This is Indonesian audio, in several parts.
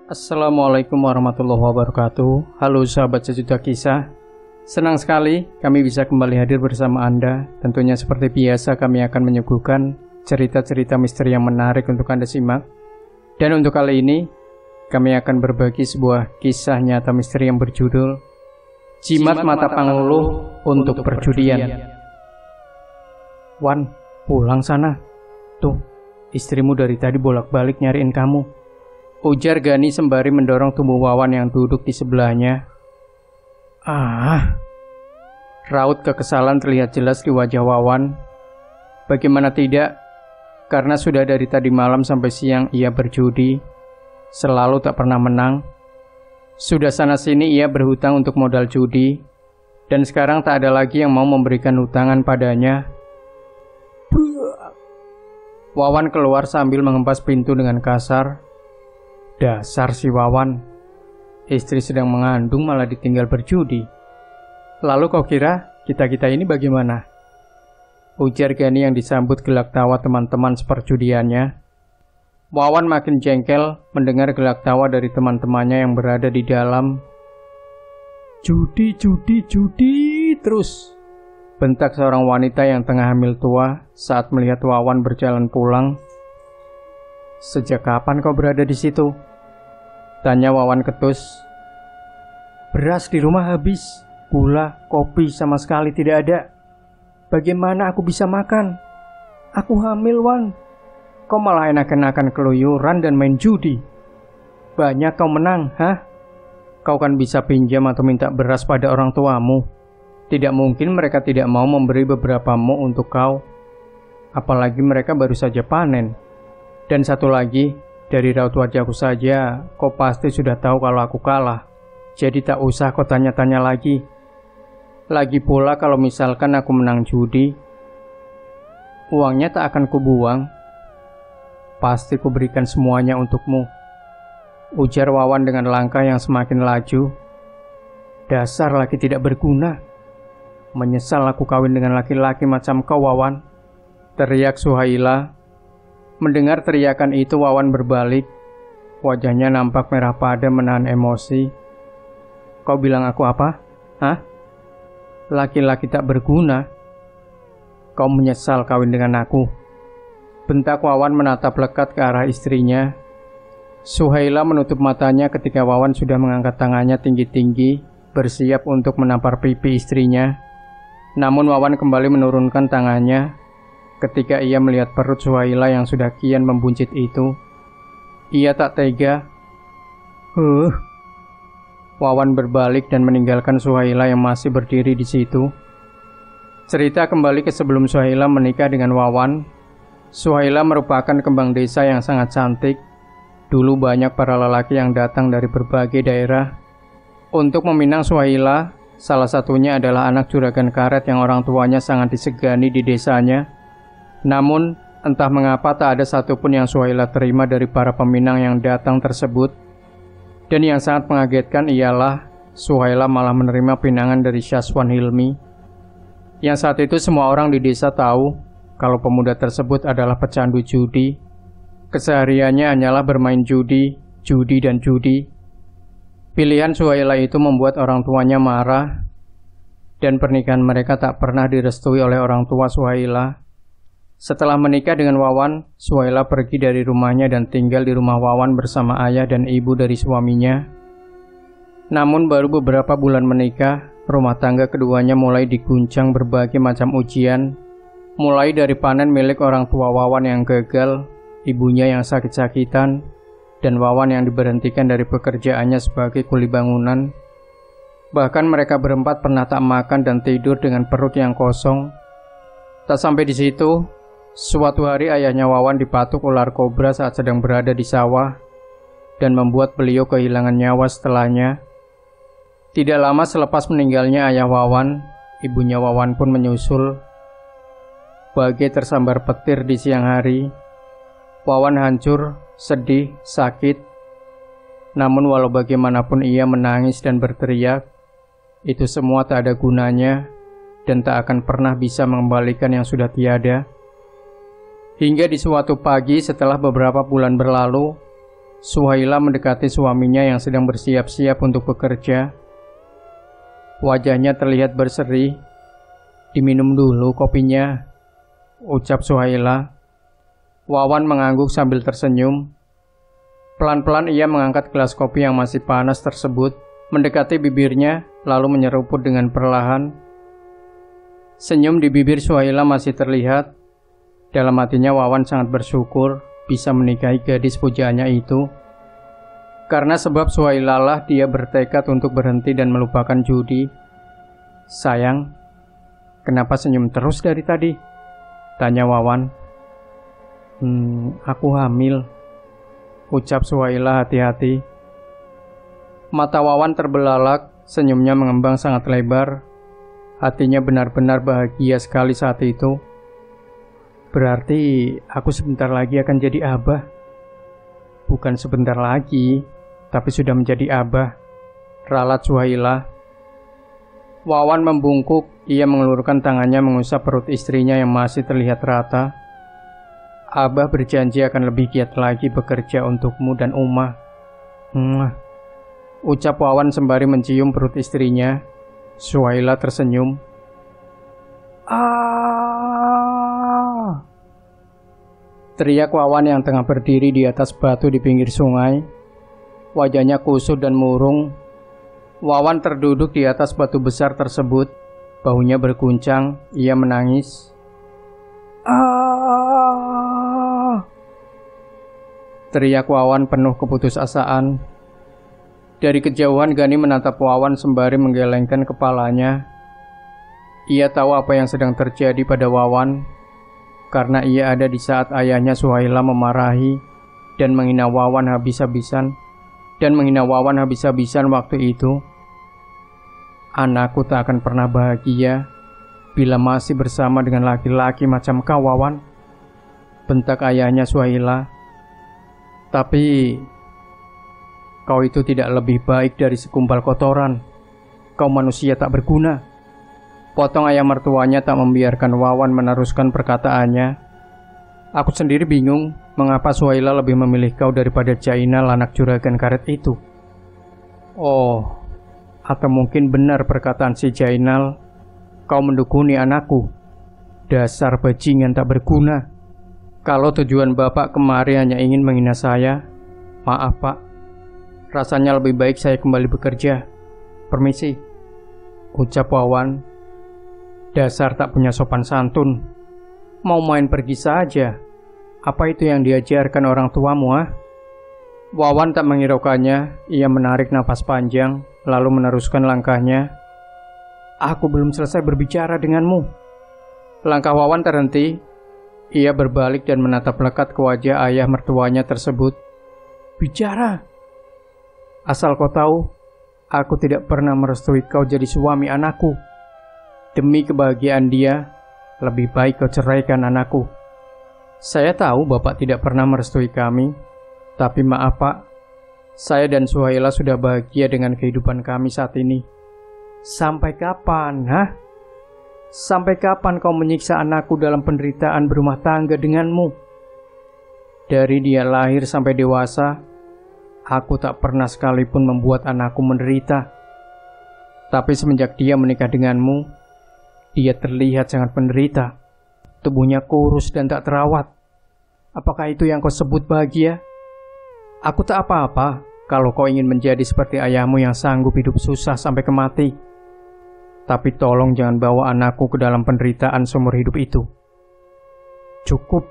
Assalamualaikum warahmatullahi wabarakatuh. Halo sahabat sejuta kisah. Senang sekali kami bisa kembali hadir bersama Anda. Tentunya seperti biasa kami akan menyuguhkan cerita-cerita misteri yang menarik untuk Anda simak. Dan untuk kali ini kami akan berbagi sebuah kisah nyata misteri yang berjudul Jimat Mata Panguluh untuk Perjudian. Wan, pulang sana. Tuh, istrimu dari tadi bolak-balik nyariin kamu, ujar Gani sembari mendorong tubuh Wawan yang duduk di sebelahnya. Raut kekesalan terlihat jelas di wajah Wawan. Bagaimana tidak, karena sudah dari tadi malam sampai siang ia berjudi, selalu tak pernah menang. Sudah sana-sini ia berhutang untuk modal judi, dan sekarang tak ada lagi yang mau memberikan hutangan padanya. Wawan keluar sambil mengempas pintu dengan kasar. Dasar si Wawan, istri sedang mengandung malah ditinggal berjudi. Lalu kau kira kita-kita ini bagaimana? Ujar Gani yang disambut gelak tawa teman-teman seperjudiannya. Wawan makin jengkel mendengar gelak tawa dari teman-temannya yang berada di dalam. Judi terus, bentak seorang wanita yang tengah hamil tua saat melihat Wawan berjalan pulang. Sejak kapan kau berada di situ? Tanya Wawan ketus. Beras di rumah habis, gula, kopi sama sekali tidak ada. Bagaimana aku bisa makan? Aku hamil, Wan. Kau malah enak-enakan keluyuran dan main judi. Banyak kau menang, hah? Kau kan bisa pinjam atau minta beras pada orang tuamu. Tidak mungkin mereka tidak mau memberi beberapa mo untuk kau. Apalagi mereka baru saja panen. Dan satu lagi, dari raut wajahku saja, kau pasti sudah tahu kalau aku kalah. Jadi tak usah kau tanya-tanya lagi. Lagi pula kalau misalkan aku menang judi, uangnya tak akan kubuang. Pasti kuberikan semuanya untukmu, ujar Wawan dengan langkah yang semakin laju. Dasar laki tidak berguna. Menyesal aku kawin dengan laki-laki macam kau, Wawan, teriak Suhaila. Mendengar teriakan itu, Wawan berbalik. Wajahnya nampak merah padam menahan emosi. Kau bilang aku apa? Hah? Laki-laki tak berguna? Kau menyesal kawin dengan aku? Bentak Wawan menatap lekat ke arah istrinya. Suhaila menutup matanya ketika Wawan sudah mengangkat tangannya tinggi-tinggi, bersiap untuk menampar pipi istrinya. Namun Wawan kembali menurunkan tangannya ketika ia melihat perut Suhaila yang sudah kian membuncit itu. Ia tak tega. Wawan berbalik dan meninggalkan Suhaila yang masih berdiri di situ. Cerita kembali ke sebelum Suhaila menikah dengan Wawan. Suhaila merupakan kembang desa yang sangat cantik. Dulu banyak para lelaki yang datang dari berbagai daerah untuk meminang Suhaila. Salah satunya adalah anak juragan karet yang orang tuanya sangat disegani di desanya. Namun, entah mengapa tak ada satupun yang Suhaila terima dari para peminang yang datang tersebut. Dan yang sangat mengagetkan ialah Suhaila malah menerima pinangan dari Syazwan Hilmi, yang saat itu semua orang di desa tahu kalau pemuda tersebut adalah pecandu judi. Kesehariannya hanyalah bermain judi, dan judi. Pilihan Suhaila itu membuat orang tuanya marah, dan pernikahan mereka tak pernah direstui oleh orang tua Suhaila. Setelah menikah dengan Wawan, Suhaila pergi dari rumahnya dan tinggal di rumah Wawan bersama ayah dan ibu dari suaminya. Namun baru beberapa bulan menikah, rumah tangga keduanya mulai diguncang berbagai macam ujian. Mulai dari panen milik orang tua Wawan yang gagal, ibunya yang sakit-sakitan, dan Wawan yang diberhentikan dari pekerjaannya sebagai kuli bangunan. Bahkan mereka berempat pernah tak makan dan tidur dengan perut yang kosong. Tak sampai di situ, suatu hari ayahnya Wawan dipatuk ular kobra saat sedang berada di sawah dan membuat beliau kehilangan nyawa setelahnya. Tidak lama selepas meninggalnya ayah Wawan, ibunya Wawan pun menyusul. Bagai tersambar petir di siang hari, Wawan hancur, sedih, sakit. Namun walau bagaimanapun ia menangis dan berteriak, itu semua tak ada gunanya dan tak akan pernah bisa mengembalikan yang sudah tiada. Hingga di suatu pagi setelah beberapa bulan berlalu, Suhaila mendekati suaminya yang sedang bersiap-siap untuk bekerja. Wajahnya terlihat berseri. "Diminum dulu kopinya," ucap Suhaila. Wawan mengangguk sambil tersenyum. Pelan-pelan ia mengangkat gelas kopi yang masih panas tersebut, mendekati bibirnya, lalu menyeruput dengan perlahan. Senyum di bibir Suhaila masih terlihat. Dalam hatinya Wawan sangat bersyukur bisa menikahi gadis pujaannya itu. Karena sebab Suhaila lah dia bertekad untuk berhenti dan melupakan judi. "Sayang, kenapa senyum terus dari tadi?" tanya Wawan. Aku hamil," ucap Suhaila hati-hati. Mata Wawan terbelalak, senyumnya mengembang sangat lebar. Hatinya benar-benar bahagia sekali saat itu. "Berarti aku sebentar lagi akan jadi abah." "Bukan sebentar lagi, tapi sudah menjadi abah," ralat Suhaila. Wawan membungkuk, ia mengelurkan tangannya mengusap perut istrinya yang masih terlihat rata. "Abah berjanji akan lebih giat lagi bekerja untukmu dan Uma." Ucap Wawan sembari mencium perut istrinya. Suhaila tersenyum. Teriak Wawan yang tengah berdiri di atas batu di pinggir sungai. Wajahnya kusut dan murung. Wawan terduduk di atas batu besar tersebut. Bahunya berguncang, ia menangis. Teriak Wawan penuh keputusasaan. Dari kejauhan Gani menatap Wawan sembari menggelengkan kepalanya. Ia tahu apa yang sedang terjadi pada Wawan, karena ia ada di saat ayahnya Suhaila memarahi dan menghina Wawan habis-habisan waktu itu. "Anakku tak akan pernah bahagia bila masih bersama dengan laki-laki macam kau, Wawan," bentak ayahnya Suhaila. "Tapi kau itu tidak lebih baik dari segumpal kotoran. Kau manusia tak berguna," potong ayah mertuanya tak membiarkan Wawan meneruskan perkataannya. "Aku sendiri bingung mengapa Suhaila lebih memilih kau daripada Jainal, anak juragan karet itu." "Oh, atau mungkin benar perkataan si Jainal, kau mendukuni anakku. Dasar bajingan tak berguna. Kalau tujuan bapak kemari hanya ingin menghina saya, maaf pak, rasanya lebih baik saya kembali bekerja. Permisi," ucap Wawan. "Dasar tak punya sopan santun. Mau main pergi saja. Apa itu yang diajarkan orang tuamu, ah?" Wawan tak menghiraukannya. Ia menarik napas panjang, lalu meneruskan langkahnya. "Aku belum selesai berbicara denganmu." Langkah Wawan terhenti. Ia berbalik dan menatap lekat ke wajah ayah mertuanya tersebut. "Bicara. Asal kau tahu, aku tidak pernah merestui kau jadi suami anakku. Demi kebahagiaan dia, lebih baik kau ceraikan anakku." "Saya tahu bapak tidak pernah merestui kami, tapi maaf pak, saya dan Suhaila sudah bahagia dengan kehidupan kami saat ini." "Sampai kapan, hah? Sampai kapan kau menyiksa anakku dalam penderitaan berumah tangga denganmu? Dari dia lahir sampai dewasa, aku tak pernah sekalipun membuat anakku menderita. Tapi semenjak dia menikah denganmu, dia terlihat sangat menderita. Tubuhnya kurus dan tak terawat. Apakah itu yang kau sebut bahagia? Aku tak apa-apa kalau kau ingin menjadi seperti ayahmu yang sanggup hidup susah sampai kemati. Tapi tolong jangan bawa anakku ke dalam penderitaan seumur hidup itu. Cukup.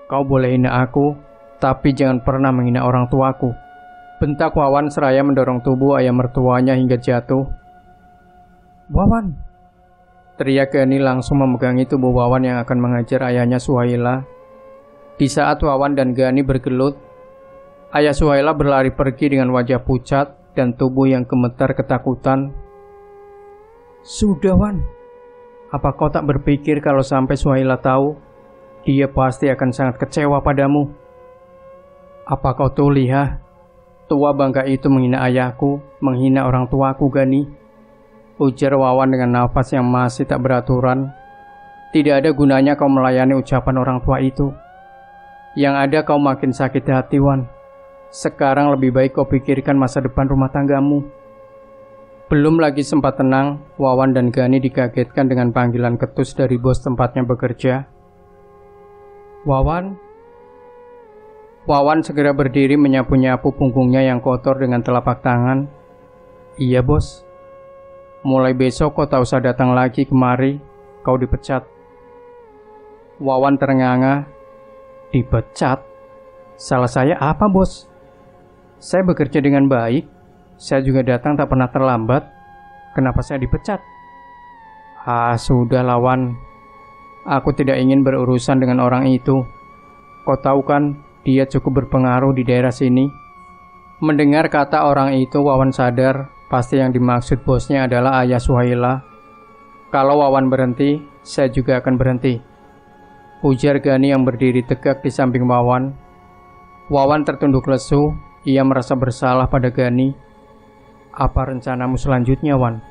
Kau boleh hina aku, tapi jangan pernah menghina orang tuaku," bentak Wawan seraya mendorong tubuh ayah mertuanya hingga jatuh. "Wawan!" teriak Gani langsung memegangi tubuh Wawan yang akan mengajar ayahnya Suhaila. Di saat Wawan dan Gani bergelut, ayah Suhaila berlari pergi dengan wajah pucat, dan tubuh yang gemetar ketakutan. Sudah, Wan. Apa kau tak berpikir kalau sampai Suhaila tahu, dia pasti akan sangat kecewa padamu? Apa kau tuli, ha? Tua bangka itu menghina ayahku, menghina orang tuaku, Gani. Ujar Wawan dengan nafas yang masih tak beraturan. Tidak ada gunanya kau melayani ucapan orang tua itu. Yang ada kau makin sakit hati, Wan. Sekarang lebih baik kau pikirkan masa depan rumah tanggamu. Belum lagi sempat tenang, Wawan dan Gani dikagetkan dengan panggilan ketus dari bos tempatnya bekerja. Wawan. Wawan segera berdiri menyapu-nyapu punggungnya yang kotor dengan telapak tangan. Iya, bos. Mulai besok kau tak usah datang lagi kemari, kau dipecat. Wawan terengah-engah. Dipecat? Salah saya apa, bos? Saya bekerja dengan baik. Saya juga datang tak pernah terlambat. Kenapa saya dipecat? Sudah, Wawan. Aku tidak ingin berurusan dengan orang itu. Kau tahu kan, dia cukup berpengaruh di daerah sini. Mendengar kata orang itu, Wawan sadar pasti yang dimaksud bosnya adalah ayah Suhaila. Kalau Wawan berhenti, saya juga akan berhenti. Ujar Gani yang berdiri tegak di samping Wawan. Wawan tertunduk lesu. Ia merasa bersalah pada Gani. Apa rencanamu selanjutnya, Wan?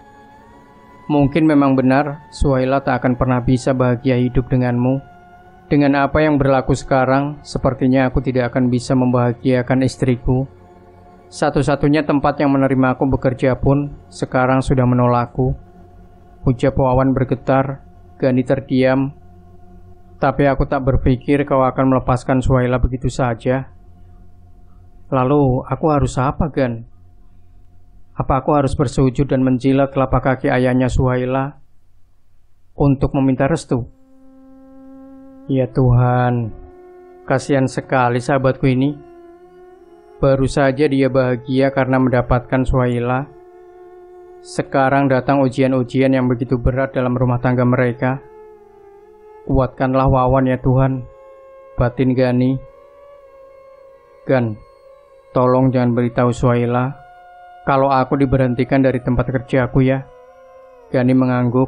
Mungkin memang benar Suhaila tak akan pernah bisa bahagia hidup denganmu. Dengan apa yang berlaku sekarang, sepertinya aku tidak akan bisa membahagiakan istriku. Satu-satunya tempat yang menerima aku bekerja pun sekarang sudah menolakku. Ucap Wawan bergetar. Gani terdiam. Tapi aku tak berpikir kau akan melepaskan Suhaila begitu saja. Lalu aku harus apa, Gan? Apa aku harus bersujud dan menjilat telapak kaki ayahnya Suhaila untuk meminta restu? Ya Tuhan, kasihan sekali sahabatku ini. Baru saja dia bahagia karena mendapatkan Suhaila. Sekarang datang ujian-ujian yang begitu berat dalam rumah tangga mereka. Kuatkanlah Wawan ya Tuhan, batin Gani. Gan, tolong jangan beritahu Suhaila kalau aku diberhentikan dari tempat kerjaku ya. Gani mengangguk.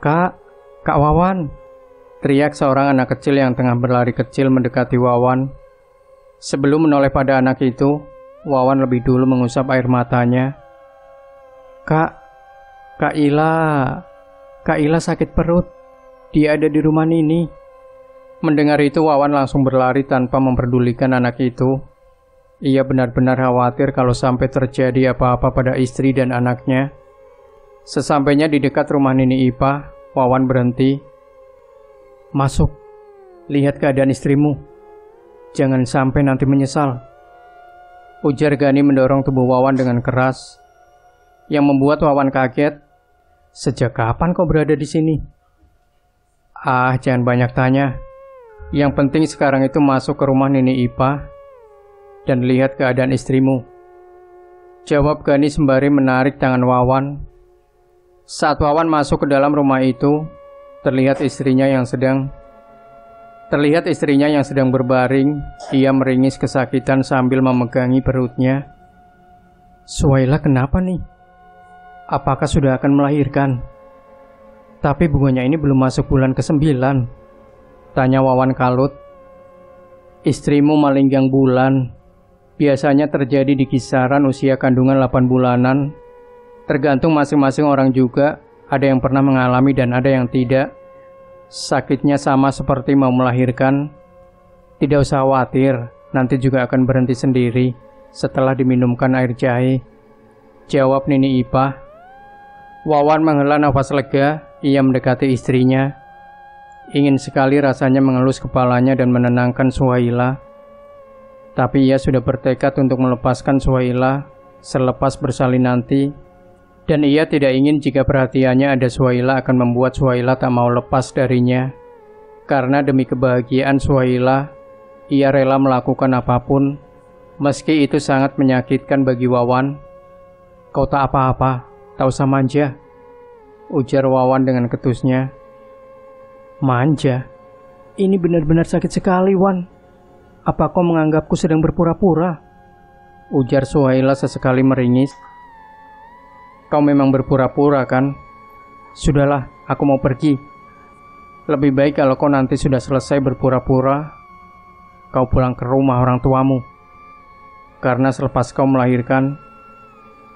Kak Wawan, teriak seorang anak kecil yang tengah berlari kecil mendekati Wawan. Sebelum menoleh pada anak itu, Wawan lebih dulu mengusap air matanya. Kak Ila sakit perut. Dia ada di rumah Nini. Mendengar itu, Wawan langsung berlari tanpa memperdulikan anak itu. Ia benar-benar khawatir kalau sampai terjadi apa-apa pada istri dan anaknya. Sesampainya di dekat rumah Nini Ipa, Wawan berhenti. Masuk, lihat keadaan istrimu. Jangan sampai nanti menyesal. Ujar Gani mendorong tubuh Wawan dengan keras. Yang membuat Wawan kaget. Sejak kapan kau berada di sini? Jangan banyak tanya. Yang penting sekarang itu masuk ke rumah Nini Ipa dan lihat keadaan istrimu. Jawab Gani sembari menarik tangan Wawan. Saat Wawan masuk ke dalam rumah itu, terlihat istrinya yang sedang berbaring. Ia meringis kesakitan sambil memegangi perutnya. Suhaila kenapa nih? Apakah sudah akan melahirkan? Tapi bunganya ini belum masuk bulan ke-9. Tanya Wawan kalut. Istrimu melinggang bulan. Biasanya terjadi di kisaran usia kandungan 8 bulanan. Tergantung masing-masing orang juga. Ada yang pernah mengalami dan ada yang tidak. Sakitnya sama seperti mau melahirkan. Tidak usah khawatir, nanti juga akan berhenti sendiri setelah diminumkan air jahe. Jawab Nini Ipa. Wawan menghela nafas lega. Ia mendekati istrinya. Ingin sekali rasanya mengelus kepalanya dan menenangkan Suhaila. Tapi ia sudah bertekad untuk melepaskan Suhaila selepas bersalin nanti. Dan ia tidak ingin jika perhatiannya ada Suhaila akan membuat Suhaila tak mau lepas darinya. Karena demi kebahagiaan Suhaila, ia rela melakukan apapun, meski itu sangat menyakitkan bagi Wawan. Kau tak apa-apa, tak usah manja. Ujar Wawan dengan ketusnya. Manja? Ini benar-benar sakit sekali, Wan. Apa kau menganggapku sedang berpura-pura? Ujar Suhaila sesekali meringis. Kau memang berpura-pura kan? Sudahlah, aku mau pergi. Lebih baik kalau kau nanti sudah selesai berpura-pura, kau pulang ke rumah orang tuamu. Karena selepas kau melahirkan,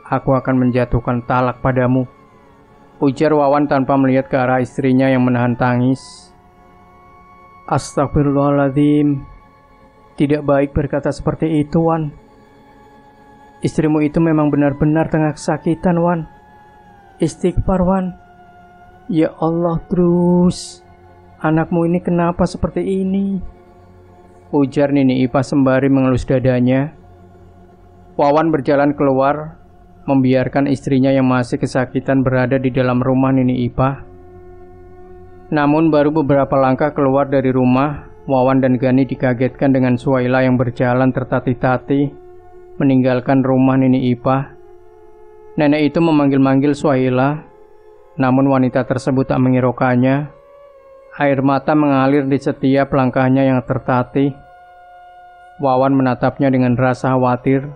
aku akan menjatuhkan talak padamu. Ujar Wawan tanpa melihat ke arah istrinya yang menahan tangis. Astagfirullahaladzim. Tidak baik berkata seperti itu, Wan. Istrimu itu memang benar-benar tengah kesakitan, Wan. Istighfar, Wan. Ya Allah, terus. Anakmu ini kenapa seperti ini? Ujar Nini Ipah sembari mengelus dadanya. Wawan berjalan keluar, membiarkan istrinya yang masih kesakitan berada di dalam rumah Nini Ipah. Namun baru beberapa langkah keluar dari rumah, Wawan dan Gani dikagetkan dengan Suhaila yang berjalan tertatih-tatih meninggalkan rumah Nini Ipah. Nenek itu memanggil-manggil Suhaila, namun wanita tersebut tak menghiraukannya. Air mata mengalir di setiap langkahnya yang tertatih. Wawan menatapnya dengan rasa khawatir,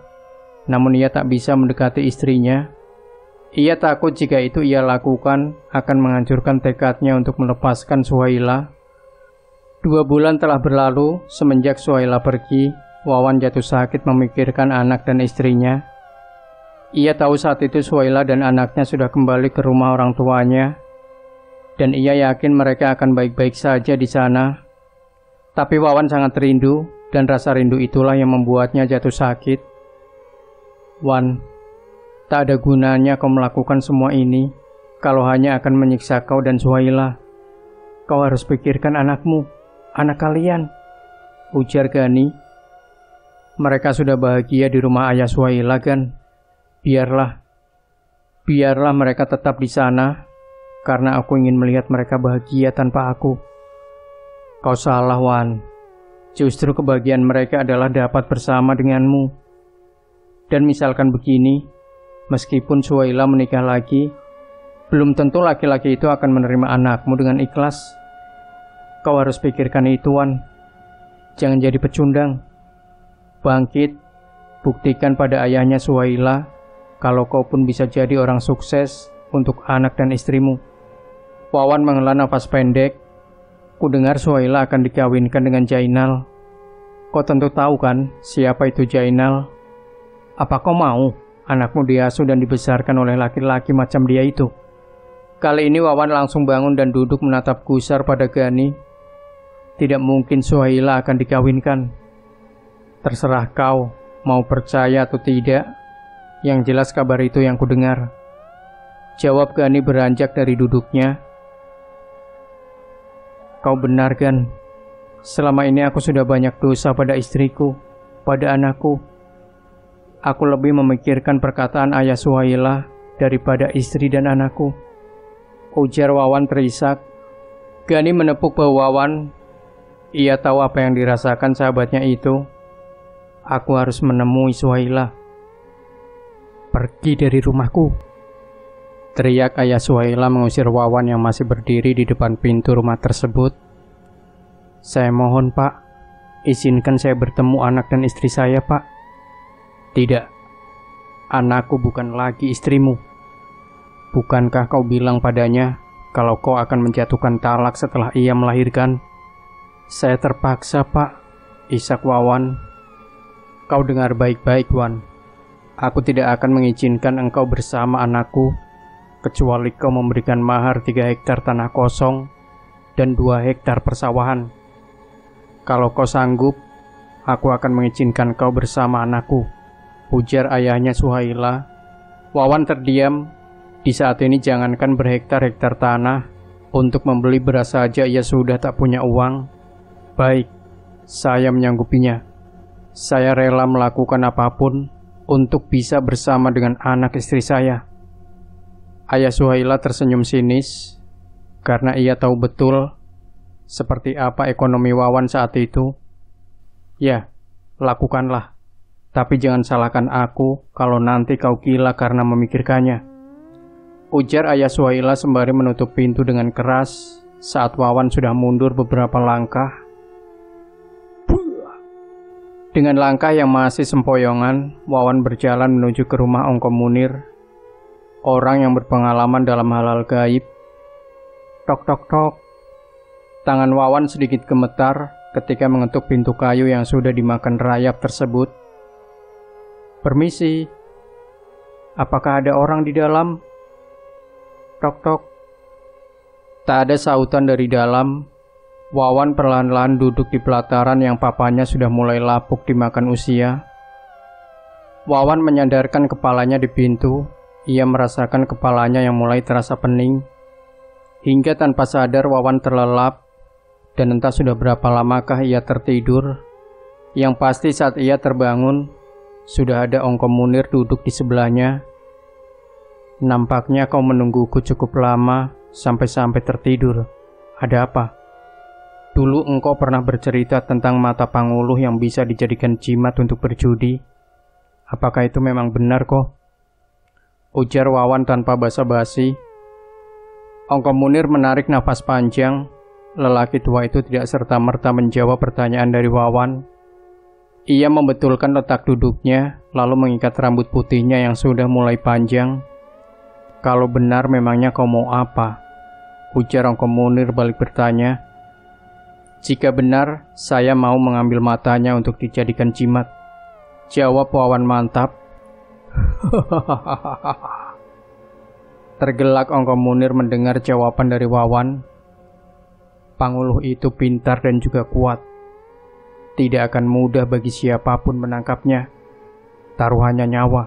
namun ia tak bisa mendekati istrinya. Ia takut jika itu ia lakukan akan menghancurkan tekadnya untuk melepaskan Suhaila. 2 bulan telah berlalu semenjak Suhaila pergi. Wawan jatuh sakit memikirkan anak dan istrinya. Ia tahu saat itu Suhaila dan anaknya sudah kembali ke rumah orang tuanya, dan ia yakin mereka akan baik-baik saja di sana. Tapi Wawan sangat rindu, dan rasa rindu itulah yang membuatnya jatuh sakit. Wan, tak ada gunanya kau melakukan semua ini kalau hanya akan menyiksa kau dan Suhaila. Kau harus pikirkan anakmu, anak kalian, ujar Gani. Mereka sudah bahagia di rumah ayah Suhaila, kan? Biarlah mereka tetap di sana, karena aku ingin melihat mereka bahagia tanpa aku. Kau salah, Wan. Justru kebahagiaan mereka adalah dapat bersama denganmu. Dan misalkan begini, meskipun Suhaila menikah lagi, belum tentu laki-laki itu akan menerima anakmu dengan ikhlas. Kau harus pikirkan itu, Wan. Jangan jadi pecundang. Bangkit, buktikan pada ayahnya Suhaila kalau kau pun bisa jadi orang sukses untuk anak dan istrimu. Wawan menghela nafas pendek. Kudengar Suhaila akan dikawinkan dengan Jainal. Kau tentu tahu kan siapa itu Jainal? Apa kau mau anakmu diasuh dan dibesarkan oleh laki-laki macam dia itu? Kali ini Wawan langsung bangun dan duduk menatap gusar pada Gani. Tidak mungkin Suhaila akan dikawinkan. Terserah kau mau percaya atau tidak. Yang jelas kabar itu yang kudengar, jawab Gani beranjak dari duduknya. Kau benar, Gan. Selama ini aku sudah banyak dosa pada istriku, pada anakku. Aku lebih memikirkan perkataan ayah Suhaila daripada istri dan anakku, ujar Wawan terisak. Gani menepuk bahu Wawan. Ia tahu apa yang dirasakan sahabatnya itu. Aku harus menemui Suhaila. Pergi dari rumahku, teriak ayah Suhaila mengusir Wawan yang masih berdiri di depan pintu rumah tersebut. Saya mohon, Pak, izinkan saya bertemu anak dan istri saya, Pak. Tidak, anakku bukan lagi istrimu. Bukankah kau bilang padanya kalau kau akan menjatuhkan talak setelah ia melahirkan? Saya terpaksa, Pak, isak Wawan. Kau dengar baik-baik, Wan. Aku tidak akan mengizinkan engkau bersama anakku, kecuali kau memberikan mahar 3 hektar tanah kosong dan 2 hektar persawahan. Kalau kau sanggup, aku akan mengizinkan kau bersama anakku, ujar ayahnya Suhaila. Wawan terdiam. Di saat ini jangankan berhektar-hektar tanah, untuk membeli beras saja ia sudah tak punya uang. Baik, saya menyanggupinya. Saya rela melakukan apapun untuk bisa bersama dengan anak istri saya. Ayah Suhaila tersenyum sinis karena ia tahu betul seperti apa ekonomi Wawan saat itu. Ya, lakukanlah. Tapi jangan salahkan aku kalau nanti kau gila karena memikirkannya, ujar ayah Suhaila sembari menutup pintu dengan keras saat Wawan sudah mundur beberapa langkah. Dengan langkah yang masih sempoyongan, Wawan berjalan menuju ke rumah Ongko Munir, orang yang berpengalaman dalam hal-hal gaib. Tok tok tok. Tangan Wawan sedikit gemetar ketika mengetuk pintu kayu yang sudah dimakan rayap tersebut. Permisi. Apakah ada orang di dalam? Tok tok. Tak ada sautan dari dalam. Wawan perlahan-lahan duduk di pelataran yang papanya sudah mulai lapuk dimakan usia. Wawan menyandarkan kepalanya di pintu. Ia merasakan kepalanya yang mulai terasa pening. Hingga tanpa sadar Wawan terlelap. Dan entah sudah berapa lamakah ia tertidur. Yang pasti saat ia terbangun, sudah ada Ongko Munir duduk di sebelahnya. Nampaknya kau menungguku cukup lama sampai tertidur. Ada apa? Dulu engkau pernah bercerita tentang mata Panguluh yang bisa dijadikan jimat untuk berjudi. Apakah itu memang benar kok? Ujar Wawan tanpa basa-basi. Ongko Munir menarik nafas panjang. Lelaki tua itu tidak serta-merta menjawab pertanyaan dari Wawan. Ia membetulkan letak duduknya, lalu mengikat rambut putihnya yang sudah mulai panjang. Kalau benar memangnya kau mau apa? Ujar Ongko Munir balik bertanya. Jika benar, saya mau mengambil matanya untuk dijadikan jimat. Jawab Wawan mantap. Tergelak Ongko Munir mendengar jawaban dari Wawan. Panguluh itu pintar dan juga kuat. Tidak akan mudah bagi siapapun menangkapnya. Taruhannya nyawa.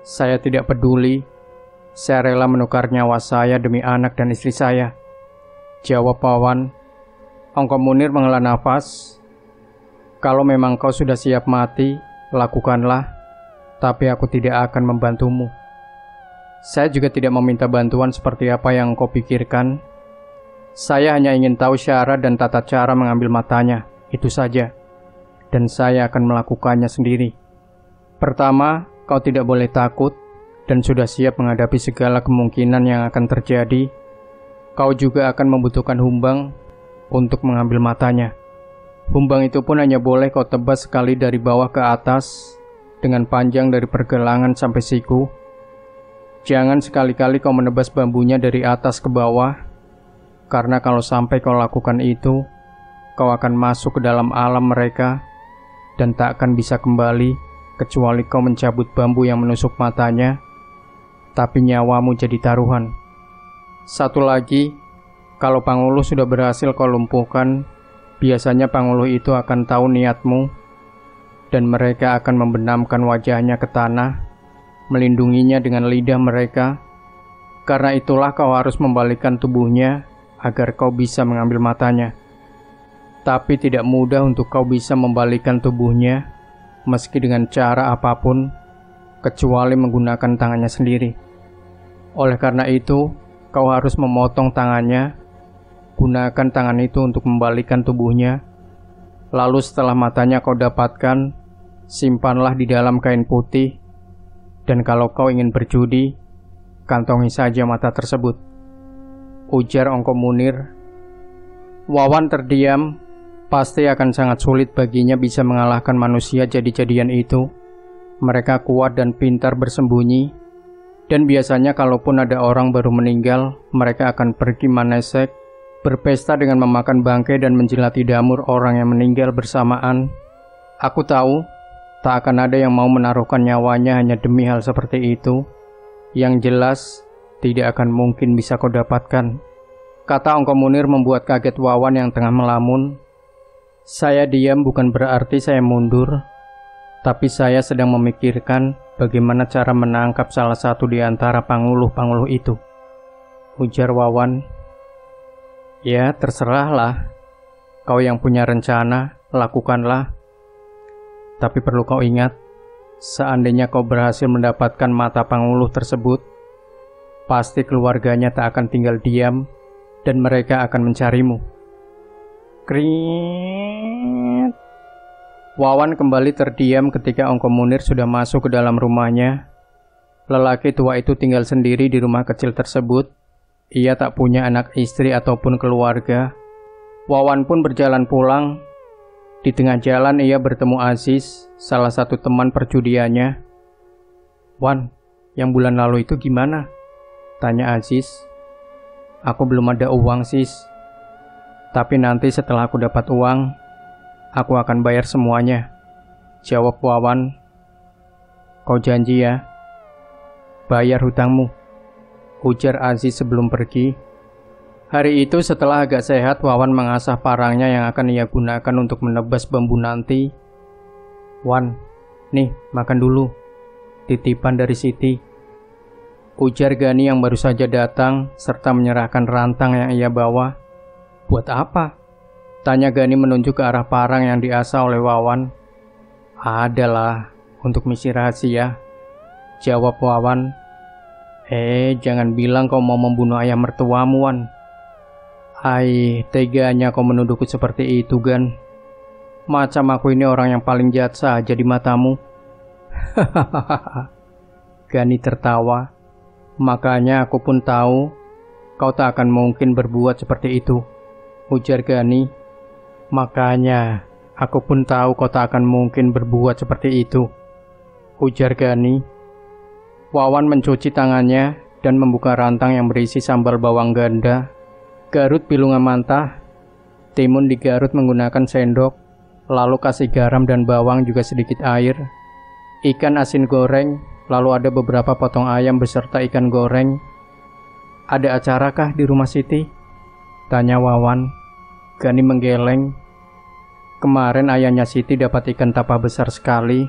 Saya tidak peduli. Saya rela menukar nyawa saya demi anak dan istri saya. Jawab Wawan. Ongko Munir menghela nafas. Kalau memang kau sudah siap mati, lakukanlah. Tapi aku tidak akan membantumu. Saya juga tidak meminta bantuan seperti apa yang kau pikirkan. Saya hanya ingin tahu syarat dan tata cara mengambil matanya. Itu saja. Dan saya akan melakukannya sendiri. Pertama, kau tidak boleh takut dan sudah siap menghadapi segala kemungkinan yang akan terjadi. Kau juga akan membutuhkan humbang untuk mengambil matanya. Humbang itu pun hanya boleh kau tebas sekali dari bawah ke atas dengan panjang dari pergelangan sampai siku. Jangan sekali-kali kau menebas bambunya dari atas ke bawah, karena kalau sampai kau lakukan itu, kau akan masuk ke dalam alam mereka dan tak akan bisa kembali kecuali kau mencabut bambu yang menusuk matanya, tapi nyawamu jadi taruhan. Satu lagi, kalau Panguluh sudah berhasil kau lumpuhkan, biasanya Panguluh itu akan tahu niatmu, dan mereka akan membenamkan wajahnya ke tanah, melindunginya dengan lidah mereka. Karena itulah kau harus membalikkan tubuhnya, agar kau bisa mengambil matanya. Tapi tidak mudah untuk kau bisa membalikkan tubuhnya, meski dengan cara apapun, kecuali menggunakan tangannya sendiri. Oleh karena itu, kau harus memotong tangannya. Gunakan tangan itu untuk membalikkan tubuhnya. Lalu setelah matanya kau dapatkan, simpanlah di dalam kain putih. Dan kalau kau ingin berjudi, kantongi saja mata tersebut. Ujar Ongko Munir. Wawan terdiam. Pasti akan sangat sulit baginya bisa mengalahkan manusia jadi-jadian itu. Mereka kuat dan pintar bersembunyi. Dan biasanya kalaupun ada orang baru meninggal, mereka akan pergi manesek, berpesta dengan memakan bangkai dan menjilati damur orang yang meninggal bersamaan. Aku tahu, tak akan ada yang mau menaruhkan nyawanya hanya demi hal seperti itu. Yang jelas, tidak akan mungkin bisa kau dapatkan. Kata Ongko Munir membuat kaget Wawan yang tengah melamun. Saya diam bukan berarti saya mundur, tapi saya sedang memikirkan bagaimana cara menangkap salah satu di antara panguluh-panguluh itu. Ujar Wawan. Ya, terserahlah. Kau yang punya rencana, lakukanlah. Tapi perlu kau ingat, seandainya kau berhasil mendapatkan mata panguluh tersebut, pasti keluarganya tak akan tinggal diam, dan mereka akan mencarimu. Krit. Wawan kembali terdiam ketika Ongko Munir sudah masuk ke dalam rumahnya. Lelaki tua itu tinggal sendiri di rumah kecil tersebut. Ia tak punya anak istri ataupun keluarga. Wawan pun berjalan pulang. Di tengah jalan ia bertemu Aziz, salah satu teman perjudiannya. "Wan, yang bulan lalu itu gimana?" tanya Aziz. "Aku belum ada uang, sis. Tapi nanti setelah aku dapat uang, aku akan bayar semuanya," jawab Wawan. "Kau janji ya? Bayar hutangmu," ujar Aziz sebelum pergi. Hari itu setelah agak sehat, Wawan mengasah parangnya yang akan ia gunakan untuk menebas bambu nanti. "Wan, nih makan dulu. Titipan dari Siti," ujar Gani yang baru saja datang serta menyerahkan rantang yang ia bawa. "Buat apa?" tanya Gani menunjuk ke arah parang yang diasah oleh Wawan. "Adalah untuk misi rahasia," jawab Wawan. Jangan bilang kau mau membunuh ayah mertuamu, Wan." Teganya kau menuduhku seperti itu, Gan. Macam aku ini orang yang paling jahat saja di matamu. Hahaha. Gani tertawa. "Makanya aku pun tahu kau tak akan mungkin berbuat seperti itu," ujar Gani. "Makanya aku pun tahu kau tak akan mungkin berbuat seperti itu," ujar Gani. Wawan mencuci tangannya dan membuka rantang yang berisi sambal bawang ganda, garut pilungan mantah, timun digarut menggunakan sendok, lalu kasih garam dan bawang juga sedikit air, ikan asin goreng, lalu ada beberapa potong ayam beserta ikan goreng. "Ada acarakah di rumah Siti?" tanya Wawan. Gani menggeleng. "Kemarin ayahnya Siti dapat ikan tapa besar sekali.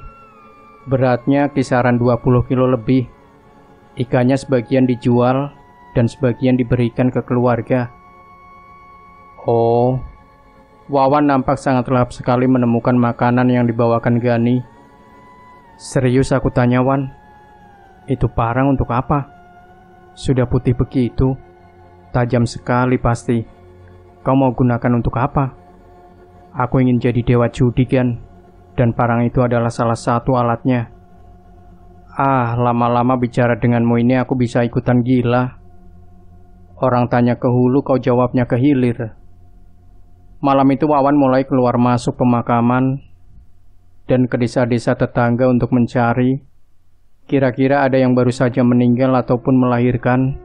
Beratnya kisaran 20 kilo lebih. Ikannya sebagian dijual dan sebagian diberikan ke keluarga." Oh, Wawan nampak sangat lahap sekali menemukan makanan yang dibawakan Gani. "Serius aku tanya, Wan, itu parang untuk apa? Sudah putih begitu, tajam sekali pasti. Kau mau gunakan untuk apa?" "Aku ingin jadi dewa judi, Gan, dan parang itu adalah salah satu alatnya." Lama-lama bicara denganmu ini aku bisa ikutan gila. Orang tanya ke hulu, kau jawabnya ke hilir. Malam itu Wawan mulai keluar masuk pemakaman dan ke desa-desa tetangga untuk mencari kira-kira ada yang baru saja meninggal ataupun melahirkan,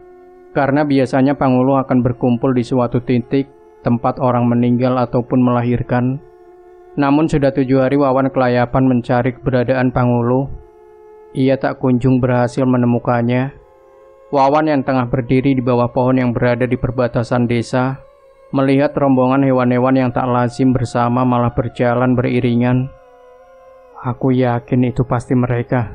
karena biasanya Pangulu akan berkumpul di suatu titik tempat orang meninggal ataupun melahirkan. Namun sudah 7 hari Wawan kelayapan mencari keberadaan Pangulu. Ia tak kunjung berhasil menemukannya. Wawan yang tengah berdiri di bawah pohon yang berada di perbatasan desa, melihat rombongan hewan-hewan yang tak lazim bersama malah berjalan beriringan. Aku yakin itu pasti mereka.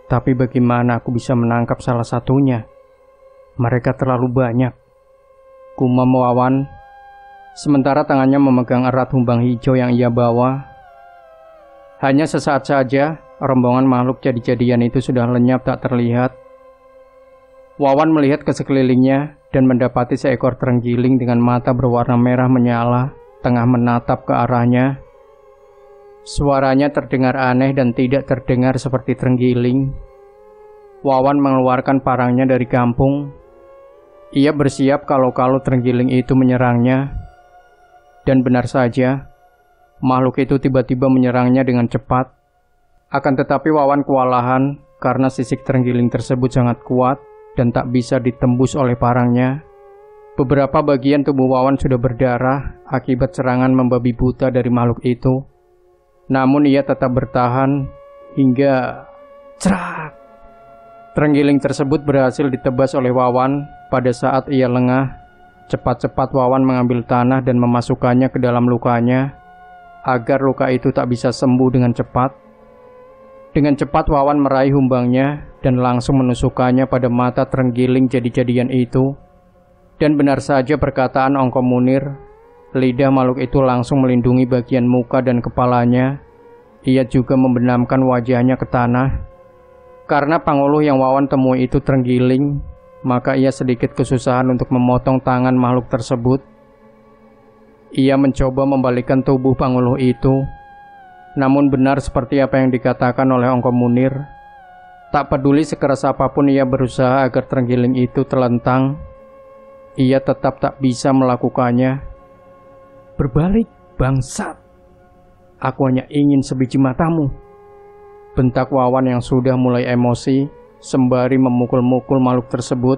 Tapi bagaimana aku bisa menangkap salah satunya? Mereka terlalu banyak, gumam Wawan, sementara tangannya memegang erat humbang hijau yang ia bawa. Hanya sesaat saja, rombongan makhluk jadi-jadian itu sudah lenyap tak terlihat. Wawan melihat ke sekelilingnya dan mendapati seekor terenggiling dengan mata berwarna merah menyala, tengah menatap ke arahnya. Suaranya terdengar aneh dan tidak terdengar seperti terenggiling. Wawan mengeluarkan parangnya dari kampung. Ia bersiap kalau terenggiling itu menyerangnya. Dan benar saja, makhluk itu tiba-tiba menyerangnya dengan cepat. Akan tetapi Wawan kewalahan karena sisik terenggiling tersebut sangat kuat dan tak bisa ditembus oleh parangnya. Beberapa bagian tubuh Wawan sudah berdarah akibat serangan membabi buta dari makhluk itu. Namun ia tetap bertahan hingga cerak. Terenggiling tersebut berhasil ditebas oleh Wawan. Pada saat ia lengah, cepat-cepat Wawan mengambil tanah dan memasukkannya ke dalam lukanya agar luka itu tak bisa sembuh dengan cepat. Dengan cepat Wawan meraih humbangnya dan langsung menusukkannya pada mata terenggiling jadi-jadian itu. Dan benar saja perkataan Ongko Munir, lidah makhluk itu langsung melindungi bagian muka dan kepalanya. Ia juga membenamkan wajahnya ke tanah. Karena panguluh yang Wawan temui itu terenggiling, maka ia sedikit kesusahan untuk memotong tangan makhluk tersebut. Ia mencoba membalikkan tubuh panguluh itu. Namun benar seperti apa yang dikatakan oleh Ongko Munir, tak peduli sekeras apapun ia berusaha agar terenggiling itu terlentang, ia tetap tak bisa melakukannya. berbalik, bangsat. Aku hanya ingin sebiji matamu. Bentak Wawan yang sudah mulai emosi, sembari memukul-mukul makhluk tersebut.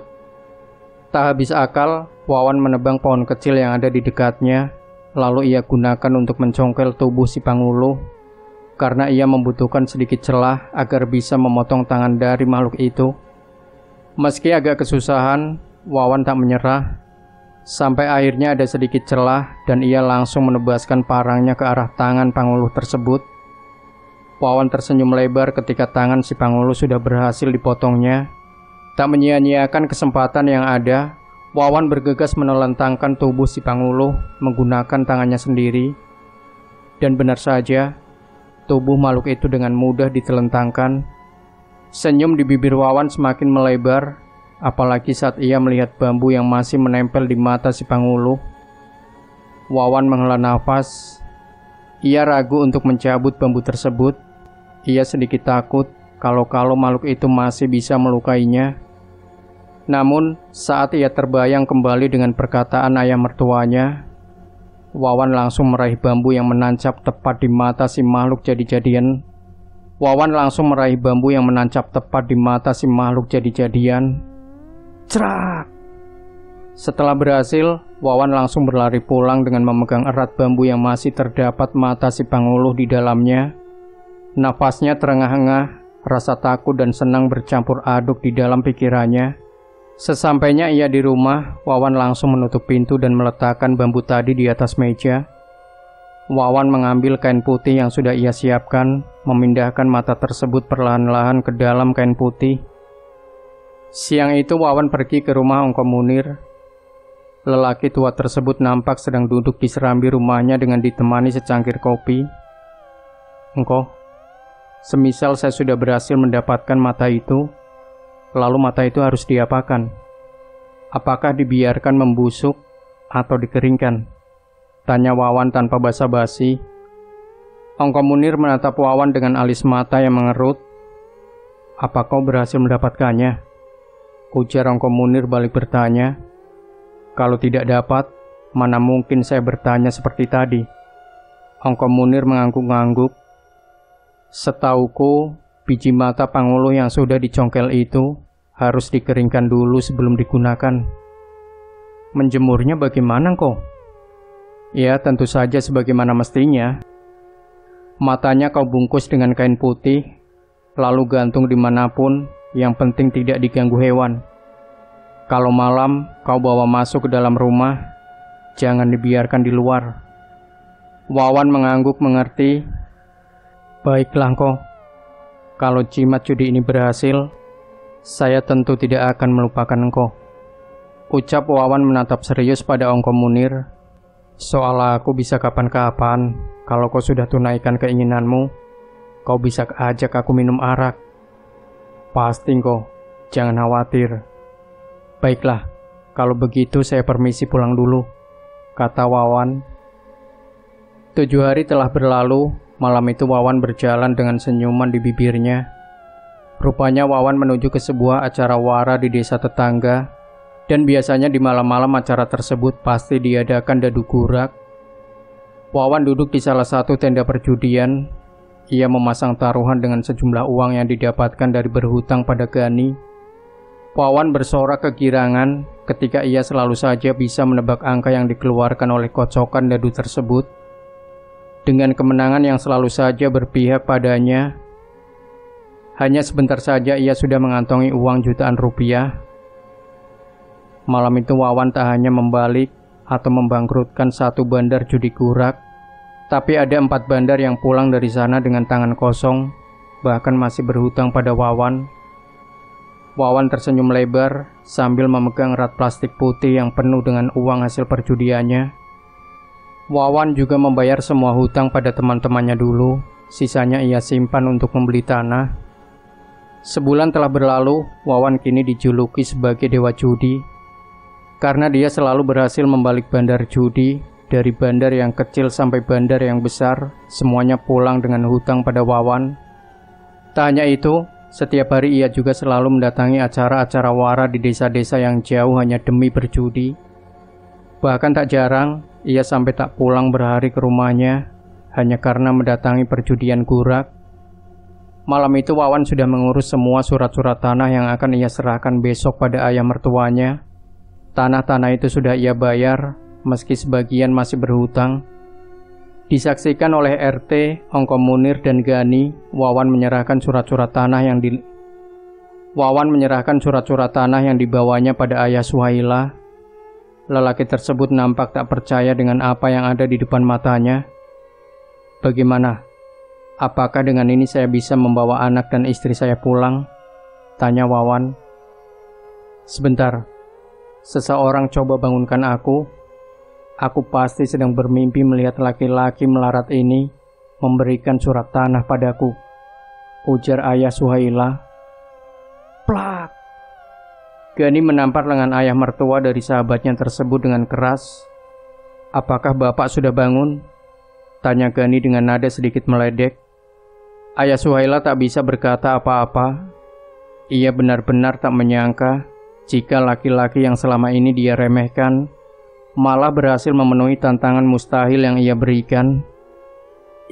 Tak habis akal, Wawan menebang pohon kecil yang ada di dekatnya, lalu ia gunakan untuk mencongkel tubuh si Panguluh, karena ia membutuhkan sedikit celah agar bisa memotong tangan dari makhluk itu. Meski agak kesusahan, Wawan tak menyerah. Sampai akhirnya ada sedikit celah dan ia langsung menebaskan parangnya ke arah tangan Panguluh tersebut. Wawan tersenyum lebar ketika tangan si Panguluh sudah berhasil dipotongnya. Tak menyia-nyiakan kesempatan yang ada, Wawan bergegas menelentangkan tubuh si Panguluh menggunakan tangannya sendiri. Dan benar saja, tubuh makhluk itu dengan mudah ditelentangkan. Senyum di bibir Wawan semakin melebar, apalagi saat ia melihat bambu yang masih menempel di mata si Panguluh. Wawan menghela nafas. Ia ragu untuk mencabut bambu tersebut. Ia sedikit takut kalau makhluk itu masih bisa melukainya. Namun, saat ia terbayang kembali dengan perkataan ayah mertuanya, Wawan langsung meraih bambu yang menancap tepat di mata si makhluk jadi-jadian. Cerak! Setelah berhasil, Wawan langsung berlari pulang dengan memegang erat bambu yang masih terdapat mata si Panguluh di dalamnya. Nafasnya terengah-engah, rasa takut dan senang bercampur aduk di dalam pikirannya. Sesampainya ia di rumah, Wawan langsung menutup pintu dan meletakkan bambu tadi di atas meja. Wawan mengambil kain putih yang sudah ia siapkan, memindahkan mata tersebut perlahan-lahan ke dalam kain putih. Siang itu Wawan pergi ke rumah Ongko Munir. Lelaki tua tersebut nampak sedang duduk di serambi rumahnya dengan ditemani secangkir kopi. "Engko, semisal saya sudah berhasil mendapatkan mata itu, lalu mata itu harus diapakan? Apakah dibiarkan membusuk atau dikeringkan?" tanya Wawan tanpa basa-basi. Ongko Munir menatap Wawan dengan alis mata yang mengerut. "Apa kau berhasil mendapatkannya?" ujar Ongko Munir balik bertanya. "Kalau tidak dapat, mana mungkin saya bertanya seperti tadi." Ongko Munir mengangguk-angguk. "Setauku, biji mata Panguluh yang sudah dicongkel itu harus dikeringkan dulu sebelum digunakan." "Menjemurnya bagaimana kok?" "Ya, tentu saja sebagaimana mestinya. Matanya kau bungkus dengan kain putih, lalu gantung dimanapun, yang penting tidak diganggu hewan. Kalau malam kau bawa masuk ke dalam rumah, jangan dibiarkan di luar." Wawan mengangguk mengerti. "Baiklah kok. Kalau jimat judi ini berhasil, saya tentu tidak akan melupakan engkau," ucap Wawan menatap serius pada Ongko Munir. "Soal aku bisa kapan-kapan, kalau kau sudah tunaikan keinginanmu, kau bisa ajak aku minum arak." "Pasti kok, jangan khawatir." "Baiklah, kalau begitu saya permisi pulang dulu," kata Wawan. 7 hari telah berlalu. Malam itu Wawan berjalan dengan senyuman di bibirnya. Rupanya Wawan menuju ke sebuah acara wara di desa tetangga, dan biasanya di malam-malam acara tersebut pasti diadakan dadu gurak. Wawan duduk di salah satu tenda perjudian. Ia memasang taruhan dengan sejumlah uang yang didapatkan dari berhutang pada Gani. Wawan bersorak kegirangan ketika ia selalu saja bisa menebak angka yang dikeluarkan oleh kocokan dadu tersebut. Dengan kemenangan yang selalu saja berpihak padanya, hanya sebentar saja ia sudah mengantongi uang jutaan rupiah. Malam itu Wawan tak hanya membalik atau membangkrutkan satu bandar judi gurak, tapi ada 4 bandar yang pulang dari sana dengan tangan kosong, bahkan masih berhutang pada Wawan. Wawan tersenyum lebar sambil memegang rat plastik putih yang penuh dengan uang hasil perjudiannya. Wawan juga membayar semua hutang pada teman-temannya dulu, sisanya ia simpan untuk membeli tanah. Sebulan telah berlalu, Wawan kini dijuluki sebagai dewa judi, karena dia selalu berhasil membalik bandar judi. Dari bandar yang kecil sampai bandar yang besar, semuanya pulang dengan hutang pada Wawan. Tak hanya itu, setiap hari ia juga selalu mendatangi acara-acara wara di desa-desa yang jauh hanya demi berjudi. Bahkan tak jarang, ia sampai tak pulang berhari ke rumahnya hanya karena mendatangi perjudian gurak. Malam itu Wawan sudah mengurus semua surat-surat tanah yang akan ia serahkan besok pada ayah mertuanya. Tanah-tanah itu sudah ia bayar, meski sebagian masih berhutang. Disaksikan oleh RT, Ongko Munir dan Gani, Wawan menyerahkan surat-surat tanah yang dibawanya pada ayah Suhaila. Lelaki tersebut nampak tak percaya dengan apa yang ada di depan matanya. "Bagaimana? Apakah dengan ini saya bisa membawa anak dan istri saya pulang?" tanya Wawan. "Sebentar, seseorang coba bangunkan aku. Aku pasti sedang bermimpi melihat laki-laki melarat ini memberikan surat tanah padaku," ujar ayah Suhaila. Plak! Gani menampar lengan ayah mertua dari sahabatnya tersebut dengan keras. "Apakah bapak sudah bangun?" tanya Gani dengan nada sedikit meledek. Ayah Suhaila tak bisa berkata apa-apa. Ia benar-benar tak menyangka jika laki-laki yang selama ini dia remehkan malah berhasil memenuhi tantangan mustahil yang ia berikan.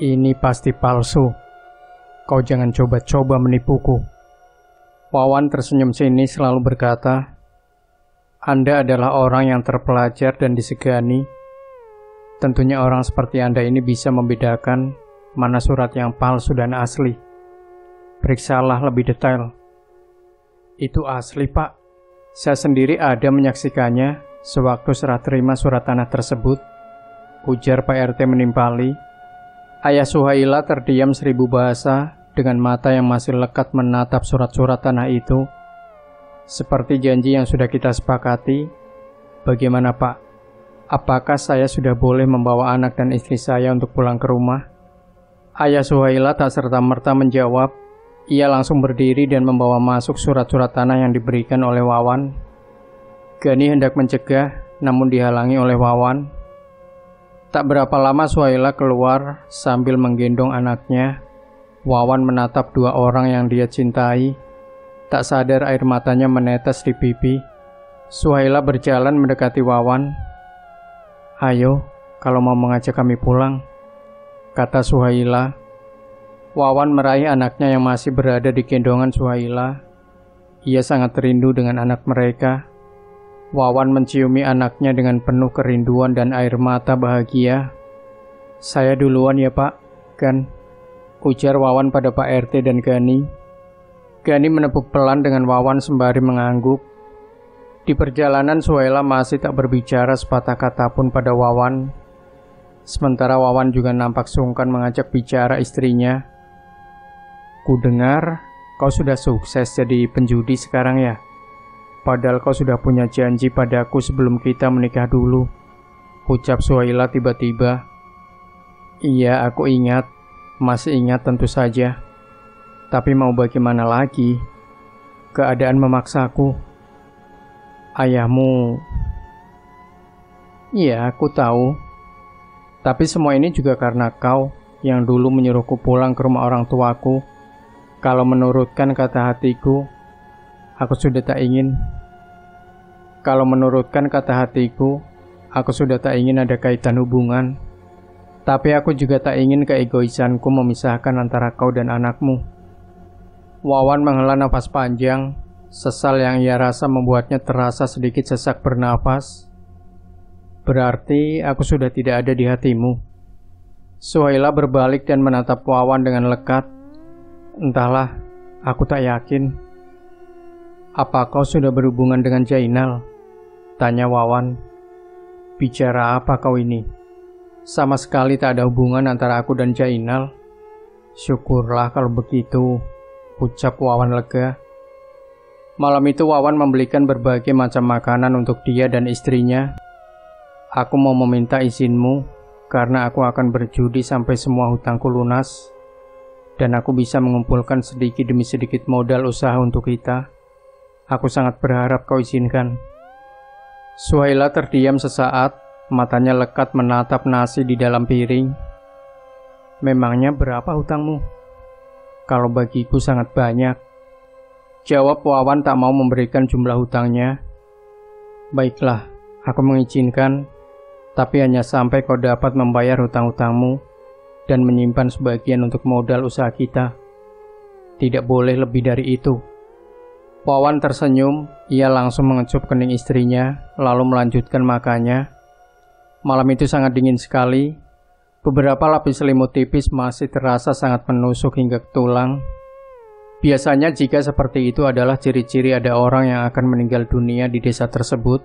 "Ini pasti palsu. Kau jangan coba-coba menipuku." Wawan tersenyum sinis selalu berkata, "Anda adalah orang yang terpelajar dan disegani. Tentunya orang seperti Anda ini bisa membedakan mana surat yang palsu dan asli. Periksalah lebih detail." "Itu asli, Pak. Saya sendiri ada menyaksikannya sewaktu serah terima surat tanah tersebut," ujar Pak RT menimpali. Ayah Suhaila terdiam 1000 bahasa dengan mata yang masih lekat menatap surat-surat tanah itu. "Seperti janji yang sudah kita sepakati, bagaimana Pak? Apakah saya sudah boleh membawa anak dan istri saya untuk pulang ke rumah?" Ayah Suhaila tak serta-merta menjawab. Ia langsung berdiri dan membawa masuk surat-surat tanah yang diberikan oleh Wawan. Gani hendak mencegah, namun dihalangi oleh Wawan. Tak berapa lama Suhaila keluar sambil menggendong anaknya. Wawan menatap dua orang yang dia cintai. Tak sadar air matanya menetes di pipi. Suhaila berjalan mendekati Wawan. "Ayo, kalau mau mengajak kami pulang," kata Suhaila. Wawan meraih anaknya yang masih berada di gendongan Suhaila. Ia sangat rindu dengan anak mereka. Wawan menciumi anaknya dengan penuh kerinduan dan air mata bahagia. "Saya duluan ya Pak, Gan," ujar Wawan pada Pak RT dan Gani. Gani menepuk pelan dengan Wawan sembari mengangguk. Di perjalanan Suhaila masih tak berbicara sepatah kata pun pada Wawan. Sementara Wawan juga nampak sungkan mengajak bicara istrinya. "Ku dengar kau sudah sukses jadi penjudi sekarang ya? Padahal kau sudah punya janji padaku sebelum kita menikah dulu," ucap Suhaila tiba-tiba. "Iya, aku ingat. Masih ingat tentu saja. Tapi mau bagaimana lagi? Keadaan memaksaku. Ayahmu..." "Iya, aku tahu. Tapi semua ini juga karena kau yang dulu menyuruhku pulang ke rumah orang tuaku. Kalau menurutkan kata hatiku, aku sudah tak ingin ada kaitan hubungan. Tapi aku juga tak ingin keegoisanku memisahkan antara kau dan anakmu." Wawan menghela nafas panjang. Sesal yang ia rasa membuatnya terasa sedikit sesak bernafas. "Berarti aku sudah tidak ada di hatimu?" Suhaila berbalik dan menatap Wawan dengan lekat. "Entahlah, aku tak yakin." "Apa kau sudah berhubungan dengan Jainal?" tanya Wawan. "Bicara apa kau ini? Sama sekali tak ada hubungan antara aku dan Jainal." "Syukurlah kalau begitu," ucap Wawan lega. Malam itu Wawan membelikan berbagai macam makanan untuk dia dan istrinya. "Aku mau meminta izinmu karena aku akan berjudi sampai semua hutangku lunas dan aku bisa mengumpulkan sedikit demi sedikit modal usaha untuk kita. Aku sangat berharap kau izinkan." Suhaila terdiam sesaat, matanya lekat menatap nasi di dalam piring. "Memangnya berapa hutangmu?" "Kalau bagiku sangat banyak," jawab Wawan tak mau memberikan jumlah hutangnya. "Baiklah, aku mengizinkan tapi hanya sampai kau dapat membayar hutang-hutangmu dan menyimpan sebagian untuk modal usaha kita. Tidak boleh lebih dari itu. Wawan tersenyum, ia langsung mengecup kening istrinya, lalu melanjutkan makannya. Malam itu sangat dingin sekali. Beberapa lapis selimut tipis masih terasa sangat menusuk hingga ke tulang. Biasanya jika seperti itu adalah ciri-ciri ada orang yang akan meninggal dunia di desa tersebut.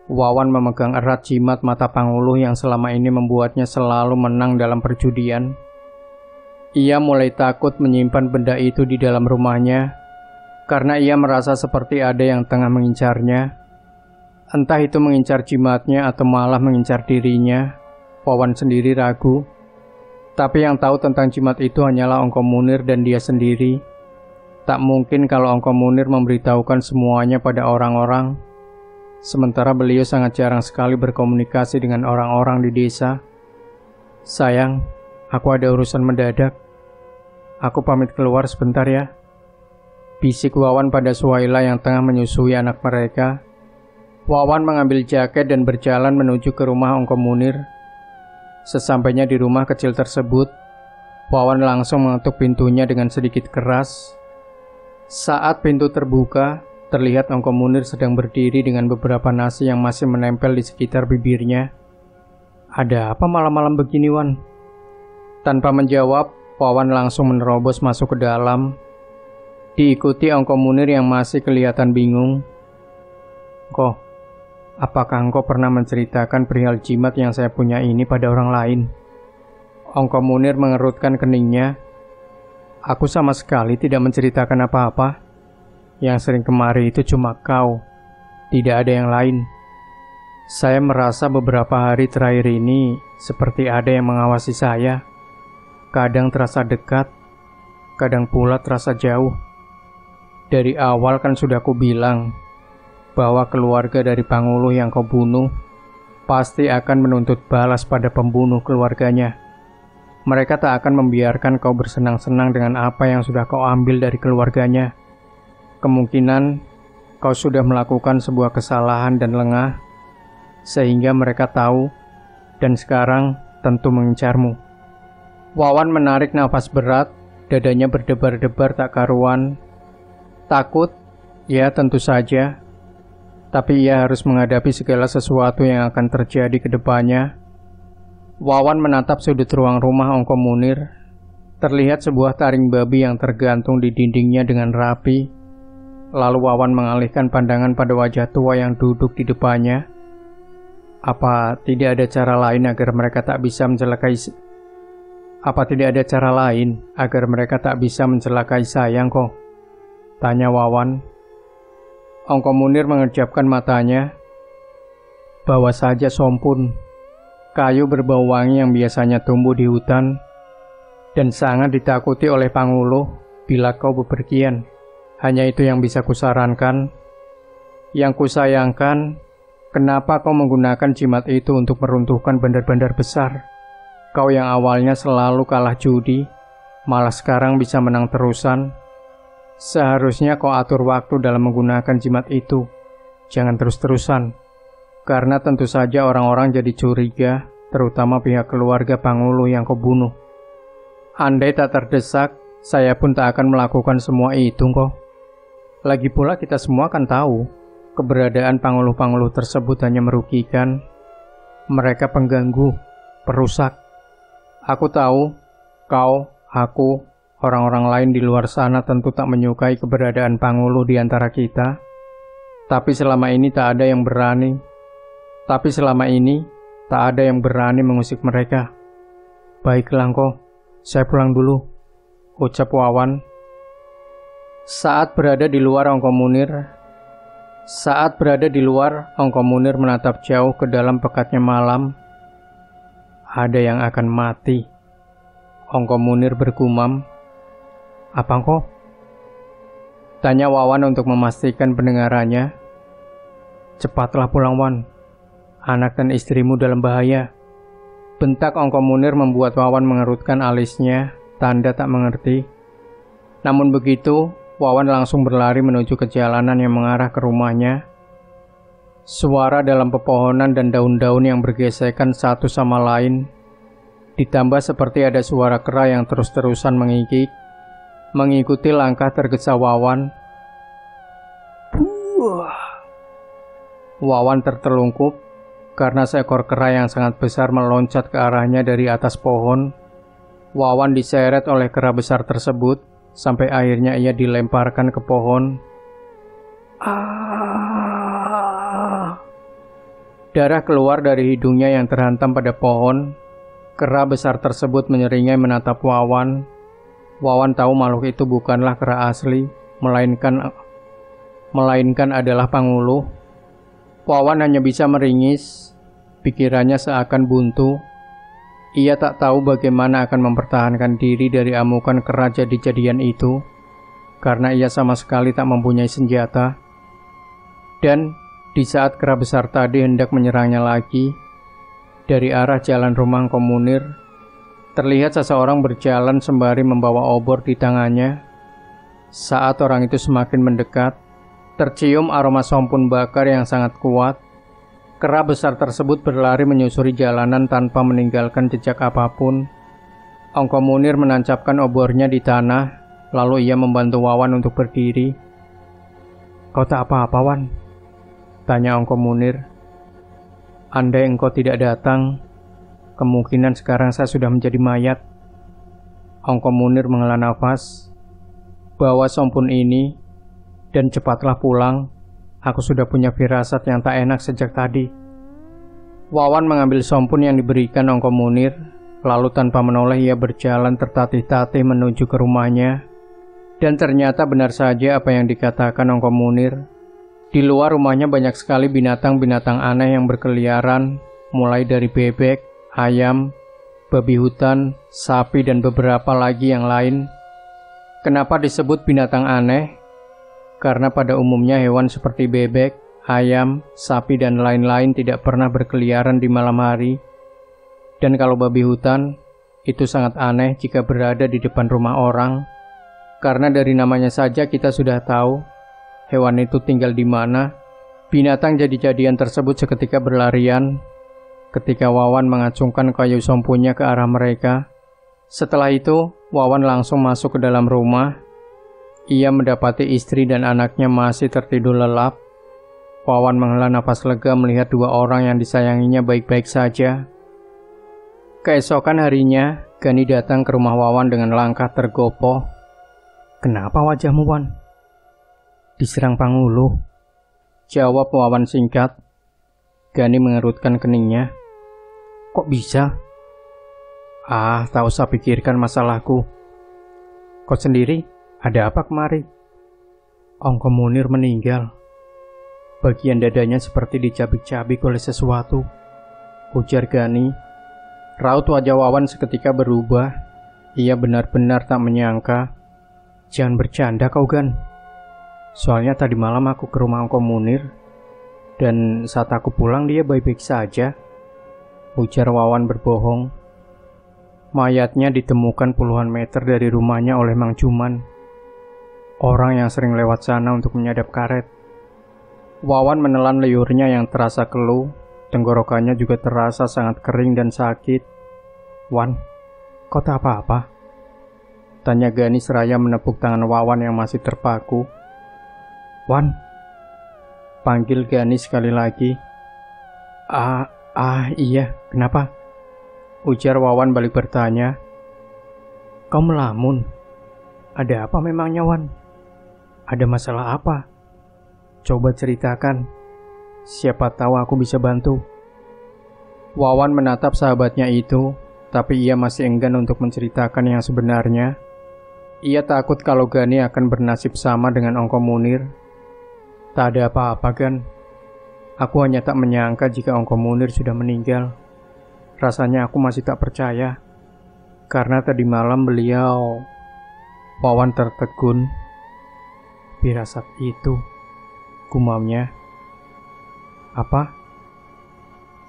Wawan memegang erat jimat mata Panguluh yang selama ini membuatnya selalu menang dalam perjudian. Ia mulai takut menyimpan benda itu di dalam rumahnya, karena ia merasa seperti ada yang tengah mengincarnya. Entah itu mengincar jimatnya atau malah mengincar dirinya, Wawan sendiri ragu. Tapi yang tahu tentang jimat itu hanyalah Ongko Munir dan dia sendiri. Tak mungkin kalau Ongko Munir memberitahukan semuanya pada orang-orang. Sementara beliau sangat jarang sekali berkomunikasi dengan orang-orang di desa. Sayang, aku ada urusan mendadak. Aku pamit keluar sebentar ya. Bisik Wawan pada Suhaila yang tengah menyusui anak mereka. Wawan mengambil jaket dan berjalan menuju ke rumah Ongko Munir. Sesampainya di rumah kecil tersebut, Wawan langsung mengetuk pintunya dengan sedikit keras. Saat pintu terbuka, terlihat Ongko Munir sedang berdiri dengan beberapa nasi yang masih menempel di sekitar bibirnya. Ada apa malam-malam begini, Wan? Tanpa menjawab, Wawan langsung menerobos masuk ke dalam. Diikuti Ongko Munir yang masih kelihatan bingung. Kok, apakah engkau pernah menceritakan perihal jimat yang saya punya ini pada orang lain? Ongko Munir mengerutkan keningnya. Aku sama sekali tidak menceritakan apa-apa. Yang sering kemari itu cuma kau, tidak ada yang lain. Saya merasa beberapa hari terakhir ini seperti ada yang mengawasi saya. Kadang terasa dekat, kadang pula terasa jauh. Dari awal kan sudah ku bilang bahwa keluarga dari Panguluh yang kau bunuh pasti akan menuntut balas pada pembunuh keluarganya. Mereka tak akan membiarkan kau bersenang-senang dengan apa yang sudah kau ambil dari keluarganya. Kemungkinan kau sudah melakukan sebuah kesalahan dan lengah, sehingga mereka tahu dan sekarang tentu mengincarmu. Wawan menarik nafas berat, dadanya berdebar-debar tak karuan. Takut? Ya tentu saja. Tapi ia harus menghadapi segala sesuatu yang akan terjadi ke depannya. Wawan menatap sudut ruang rumah Ongko Munir. Terlihat sebuah taring babi yang tergantung di dindingnya dengan rapi. Lalu Wawan mengalihkan pandangan pada wajah tua yang duduk di depannya. Apa tidak ada cara lain agar mereka tak bisa mencelakai saya kok? Tanya Wawan. Ongko Munir mengejapkan matanya. Bawa saja sompun, kayu berbau wangi yang biasanya tumbuh di hutan dan sangat ditakuti oleh Panguluh bila kau bepergian. Hanya itu yang bisa kusarankan. Yang kusayangkan, kenapa kau menggunakan jimat itu untuk meruntuhkan bandar-bandar besar? Kau yang awalnya selalu kalah judi, malah sekarang bisa menang terusan. Seharusnya kau atur waktu dalam menggunakan jimat itu. Jangan terus-terusan, karena tentu saja orang-orang jadi curiga, terutama pihak keluarga Panguluh yang kau bunuh. Andai tak terdesak, saya pun tak akan melakukan semua itu kok. Lagi pula kita semua kan tahu, keberadaan Panguluh-Panguluh tersebut hanya merugikan. Mereka pengganggu, perusak. Aku tahu, kau, aku, orang-orang lain di luar sana tentu tak menyukai keberadaan Panguluh di antara kita. Tapi selama ini tak ada yang berani mengusik mereka. Baiklah kok, saya pulang dulu, ucap Wawan. Saat berada di luar, Ongko Munir menatap jauh ke dalam pekatnya malam. Ada yang akan mati, Ongko Munir bergumam. Apa kok? Tanya Wawan untuk memastikan pendengarannya. Cepatlah pulang, Wan. Anak dan istrimu dalam bahaya. Bentak Ongko Munir membuat Wawan mengerutkan alisnya, tanda tak mengerti. Namun begitu, Wawan langsung berlari menuju ke jalanan yang mengarah ke rumahnya. Suara dalam pepohonan dan daun-daun yang bergesekan satu sama lain, ditambah seperti ada suara kera yang terus-terusan mengikik, mengikuti langkah tergesa Wawan. Wawan tertelungkup karena seekor kera yang sangat besar meloncat ke arahnya dari atas pohon. Wawan diseret oleh kera besar tersebut sampai akhirnya ia dilemparkan ke pohon. Darah keluar dari hidungnya yang terhantam pada pohon. Kera besar tersebut menyeringai menatap Wawan. Wawan tahu makhluk itu bukanlah kera asli, melainkan adalah Panguluh. Wawan hanya bisa meringis, pikirannya seakan buntu. Ia tak tahu bagaimana akan mempertahankan diri dari amukan kera jadi-jadian itu, karena ia sama sekali tak mempunyai senjata. Dan di saat kera besar tadi hendak menyerangnya lagi, dari arah jalan rumah Engkom Munir, terlihat seseorang berjalan sembari membawa obor di tangannya. Saat orang itu semakin mendekat, tercium aroma sompun bakar yang sangat kuat. Kera besar tersebut berlari menyusuri jalanan tanpa meninggalkan jejak apapun. Engkom Munir menancapkan obornya di tanah, lalu ia membantu Wawan untuk berdiri. "Kau tak apa-apa, Wan?" tanya Engkom Munir. "Andai engkau tidak datang, kemungkinan sekarang saya sudah menjadi mayat." Engkom Munir menghela nafas. "Bawa sompun ini, dan cepatlah pulang. Aku sudah punya firasat yang tak enak sejak tadi." Wawan mengambil sompun yang diberikan Engkom Munir, lalu tanpa menoleh ia berjalan tertatih-tatih menuju ke rumahnya. Dan ternyata benar saja apa yang dikatakan Engkom Munir. Di luar rumahnya banyak sekali binatang-binatang aneh yang berkeliaran, mulai dari bebek, ayam, babi hutan, sapi, dan beberapa lagi yang lain. Kenapa disebut binatang aneh? Karena pada umumnya hewan seperti bebek, ayam, sapi, dan lain-lain tidak pernah berkeliaran di malam hari. Dan kalau babi hutan, itu sangat aneh jika berada di depan rumah orang. Karena dari namanya saja kita sudah tahu hewan itu tinggal di mana. Binatang jadi-jadian tersebut seketika berlarian ketika Wawan mengacungkan kayu sompunya ke arah mereka. Setelah itu, Wawan langsung masuk ke dalam rumah. Ia mendapati istri dan anaknya masih tertidur lelap. Wawan menghela nafas lega melihat dua orang yang disayanginya baik-baik saja. Keesokan harinya, Gani datang ke rumah Wawan dengan langkah tergopoh. "Kenapa wajahmu, Wan?" "Diserang Panguluh," jawab Wawan singkat. Gani mengerutkan keningnya. "Kok bisa?" Tak usah pikirkan masalahku. Kau sendiri, ada apa kemari?" "Engkom Munir meninggal. Bagian dadanya seperti dicabik-cabik oleh sesuatu," ujar Gani. Raut wajah Wawan seketika berubah. Ia benar-benar tak menyangka. "Jangan bercanda kau, Gan. Soalnya tadi malam aku ke rumah Engkom Munir, dan saat aku pulang dia baik-baik saja," ujar Wawan berbohong. Mayatnya ditemukan puluhan meter dari rumahnya oleh Mang Juman, orang yang sering lewat sana untuk menyadap karet. Wawan menelan liurnya yang terasa keluh, tenggorokannya juga terasa sangat kering dan sakit. "Wan, kau tak apa-apa?" tanya Gani seraya menepuk tangan Wawan yang masih terpaku. "Wan," panggil Gani sekali lagi. Iya, kenapa?" ujar Wawan balik bertanya. "Kau melamun. Ada apa memangnya, Wan? Ada masalah apa? Coba ceritakan. Siapa tahu aku bisa bantu." Wawan menatap sahabatnya itu, tapi ia masih enggan untuk menceritakan yang sebenarnya. Ia takut kalau Gani akan bernasib sama dengan Engkom Munir. "Tak ada apa-apa, Gan. Aku hanya tak menyangka jika Engkom Munir sudah meninggal. Rasanya aku masih tak percaya. Karena tadi malam beliau..." Wawan tertegun. "Firasat itu," gumamnya. "Apa?"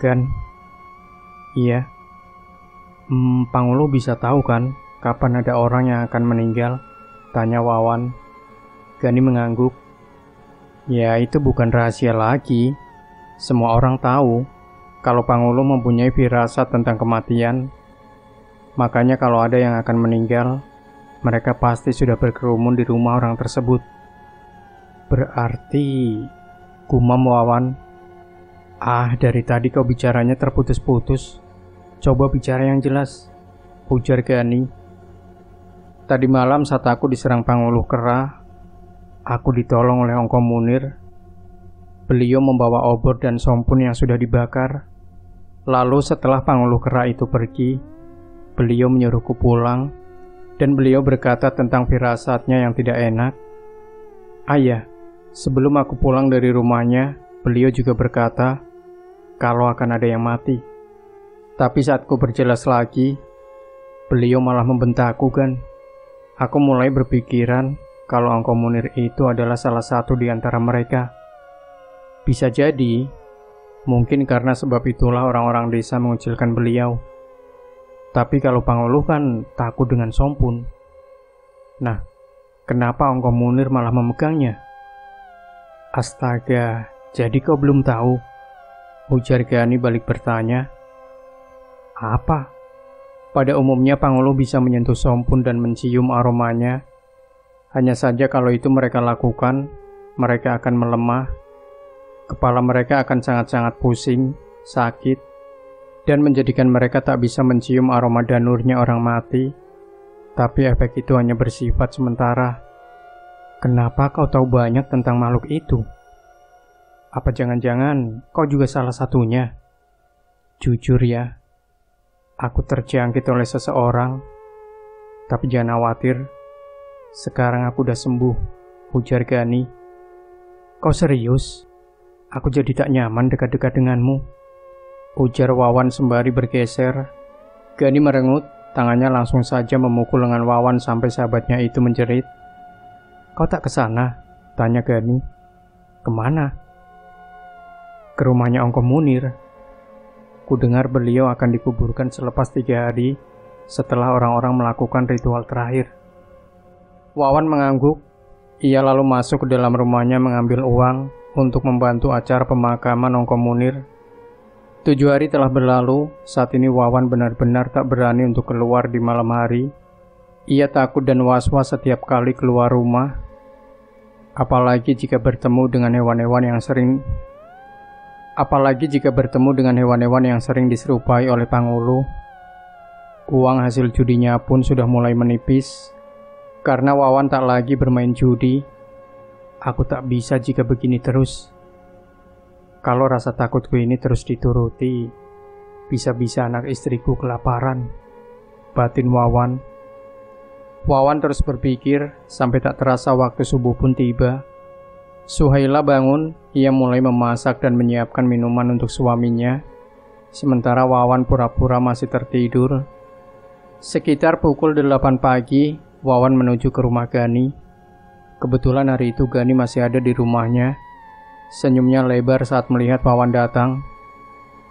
"Gan." "Iya." Panguluh bisa tahu kan kapan ada orang yang akan meninggal?" tanya Wawan. Gani mengangguk. "Ya, itu bukan rahasia lagi. Semua orang tahu kalau Pangulu mempunyai firasat tentang kematian. Makanya kalau ada yang akan meninggal, mereka pasti sudah berkerumun di rumah orang tersebut. Berarti, gumam Wawan. Dari tadi kau bicaranya terputus-putus. Coba bicara yang jelas, ujar Gani. Tadi malam saat aku diserang Pangulu kera, aku ditolong oleh Ongko Munir. Beliau membawa obor dan sompun yang sudah dibakar. Lalu setelah Pangulu kera itu pergi, beliau menyuruhku pulang, dan beliau berkata tentang firasatnya yang tidak enak. Ayah, sebelum aku pulang dari rumahnya, beliau juga berkata kalau akan ada yang mati. Tapi saat ku berjelas lagi, beliau malah membentakku kan. Aku mulai berpikiran kalau Ongko Munir itu adalah salah satu di antara mereka. Bisa jadi, mungkin karena sebab itulah orang-orang desa mengucilkan beliau. Tapi kalau Pangulu kan takut dengan sompun. Nah, kenapa Ongko Munir malah memegangnya? Astaga, jadi kau belum tahu? Ujar Gani balik bertanya. Apa? Pada umumnya Pangulu bisa menyentuh sompun dan mencium aromanya. Hanya saja kalau itu mereka lakukan, mereka akan melemah. Kepala mereka akan sangat-sangat pusing, sakit, dan menjadikan mereka tak bisa mencium aroma danurnya orang mati. Tapi efek itu hanya bersifat sementara. Kenapa kau tahu banyak tentang makhluk itu? Apa jangan-jangan kau juga salah satunya? Jujur ya, aku terjangkit oleh seseorang. Tapi jangan khawatir, sekarang aku udah sembuh, ujar Gani. Kau serius? Aku jadi tak nyaman dekat-dekat denganmu, ujar Wawan sembari bergeser. Gani merengut, tangannya langsung saja memukul lengan Wawan sampai sahabatnya itu menjerit. Kau tak kesana? Tanya Gani. Kemana? Ke rumahnya Ongko Munir. Kudengar beliau akan dikuburkan selepas 3 hari setelah orang-orang melakukan ritual terakhir. Wawan mengangguk. Ia lalu masuk ke dalam rumahnya mengambil uang untuk membantu acara pemakaman Ongko Munir. 7 hari telah berlalu, saat ini Wawan benar-benar tak berani untuk keluar di malam hari. Ia takut dan was-was setiap kali keluar rumah. Apalagi jika bertemu dengan hewan-hewan yang sering diserupai oleh Pangulu. Uang hasil judinya pun sudah mulai menipis. Karena Wawan tak lagi bermain judi. Aku tak bisa jika begini terus. Kalau rasa takutku ini terus dituruti, bisa-bisa anak istriku kelaparan, batin Wawan. Wawan terus berpikir sampai tak terasa waktu subuh pun tiba. Suhaila bangun, ia mulai memasak dan menyiapkan minuman untuk suaminya. Sementara Wawan pura-pura masih tertidur. Sekitar pukul 8 pagi, Wawan menuju ke rumah Gani. Kebetulan hari itu Gani masih ada di rumahnya. Senyumnya lebar saat melihat Wawan datang.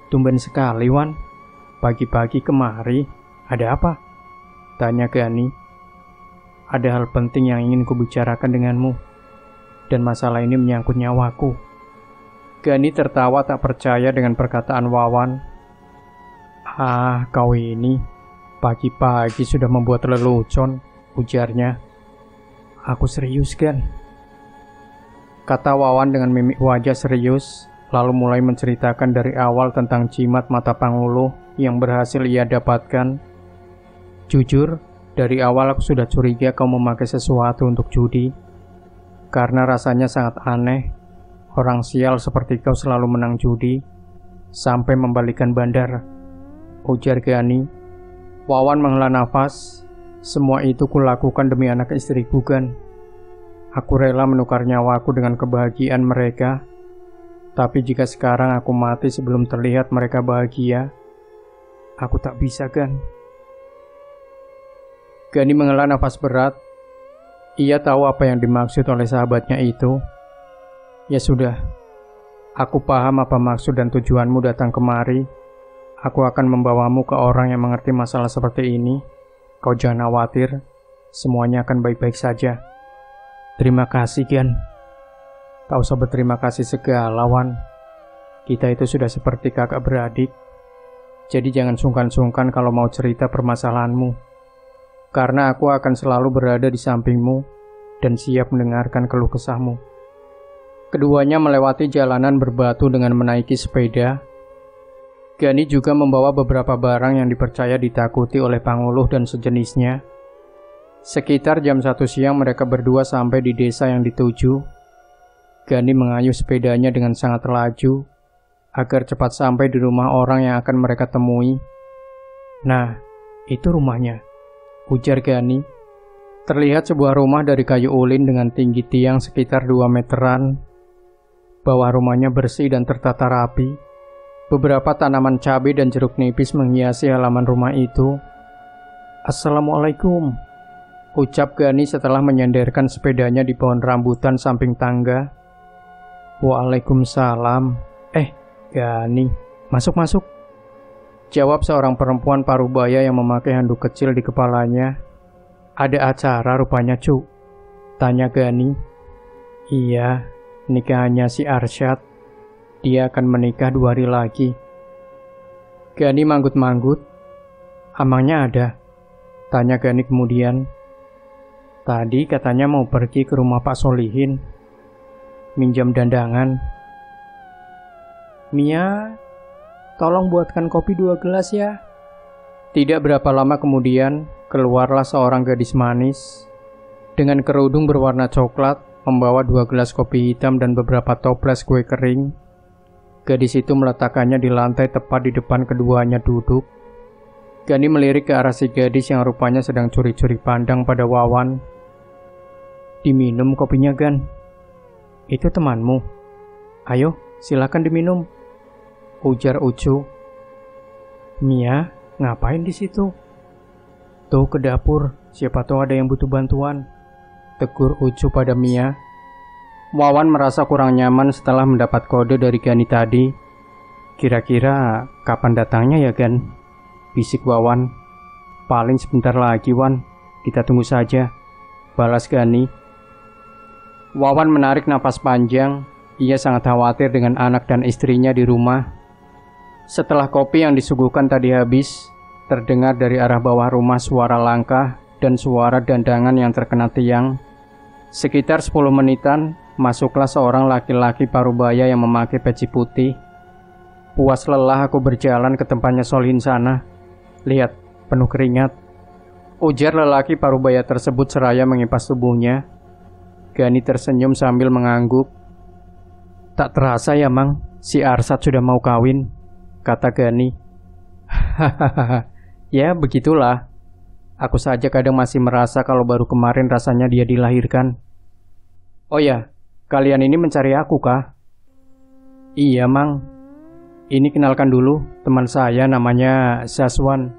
Tumben sekali, Wan. Pagi-pagi kemari. Ada apa? Tanya Gani. Ada hal penting yang ingin kubicarakan denganmu. Dan masalah ini menyangkut nyawaku. Gani tertawa tak percaya dengan perkataan Wawan. Kau ini pagi-pagi sudah membuat lelucon, ujarnya. Aku serius, Gan. Kata Wawan dengan mimik wajah serius, lalu mulai menceritakan dari awal tentang jimat mata Pangulu yang berhasil ia dapatkan. Jujur, dari awal aku sudah curiga kau memakai sesuatu untuk judi. Karena rasanya sangat aneh, orang sial seperti kau selalu menang judi, sampai membalikan bandar, ujar Gani. Wawan menghela nafas. Semua itu kulakukan demi anak istriku, Gan. Aku rela menukar nyawaku dengan kebahagiaan mereka. Tapi jika sekarang aku mati sebelum terlihat mereka bahagia, aku tak bisa, Gan. Gani menghela nafas berat. Ia tahu apa yang dimaksud oleh sahabatnya itu. Ya sudah, aku paham apa maksud dan tujuanmu datang kemari. Aku akan membawamu ke orang yang mengerti masalah seperti ini. Kau jangan khawatir, semuanya akan baik-baik saja. Terima kasih, Gan. Tak usah berterima kasih segala, Wan. Kita itu sudah seperti kakak beradik. Jadi jangan sungkan-sungkan kalau mau cerita permasalahanmu. Karena aku akan selalu berada di sampingmu dan siap mendengarkan keluh kesahmu. Keduanya melewati jalanan berbatu dengan menaiki sepeda. Gani juga membawa beberapa barang yang dipercaya ditakuti oleh Panguluh dan sejenisnya. Sekitar jam 1 siang mereka berdua sampai di desa yang dituju. Gani mengayuh sepedanya dengan sangat laju agar cepat sampai di rumah orang yang akan mereka temui. Nah, itu rumahnya, ujar Gani. Terlihat sebuah rumah dari kayu ulin dengan tinggi tiang sekitar 2 meteran. Bawah rumahnya bersih dan tertata rapi. Beberapa tanaman cabai dan jeruk nipis menghiasi halaman rumah itu. Assalamualaikum, ucap Gani setelah menyandarkan sepedanya di pohon rambutan samping tangga. Waalaikumsalam. Gani, masuk-masuk, jawab seorang perempuan parubaya yang memakai handuk kecil di kepalanya. Ada acara rupanya, Cu, tanya Gani. Iya, nikahannya si Arsyad. Dia akan menikah 2 hari lagi. Gani manggut-manggut. Amangnya ada? Tanya Gani kemudian. Tadi katanya mau pergi ke rumah Pak Solihin, minjam dandangan. Mia, tolong buatkan kopi 2 gelas ya. Tidak berapa lama kemudian, keluarlah seorang gadis manis dengan kerudung berwarna coklat, membawa 2 gelas kopi hitam dan beberapa toples kue kering. Gadis itu meletakkannya di lantai tepat di depan keduanya duduk. Gani melirik ke arah si gadis yang rupanya sedang curi-curi pandang pada Wawan. Diminum kopinya, Gan. Itu temanmu. Ayo, silakan diminum, ujar Ucu. Mia, ngapain di situ? Tuh ke dapur, siapa tahu ada yang butuh bantuan, tegur Ucu pada Mia. Wawan merasa kurang nyaman setelah mendapat kode dari Gani tadi. Kira-kira kapan datangnya ya, Gan? Bisik Wawan. Paling sebentar lagi, Wan. Kita tunggu saja, balas Gani. Wawan menarik napas panjang. Ia sangat khawatir dengan anak dan istrinya di rumah. Setelah kopi yang disuguhkan tadi habis, terdengar dari arah bawah rumah suara langkah dan suara dandangan yang terkena tiang. Sekitar 10 menitan, masuklah seorang laki-laki parubaya yang memakai peci putih. Puas lelah aku berjalan ke tempatnya Solihin sana. Lihat, penuh keringat, ujar lelaki parubaya tersebut seraya mengipas tubuhnya. Gani tersenyum sambil mengangguk. Tak terasa ya, Mang, si Arsyad sudah mau kawin, kata Gani. Hahaha, ya begitulah. Aku saja kadang masih merasa kalau baru kemarin rasanya dia dilahirkan. Oh ya, kalian ini mencari aku kah? Iya, Mang. Ini kenalkan dulu, teman saya namanya Saswan.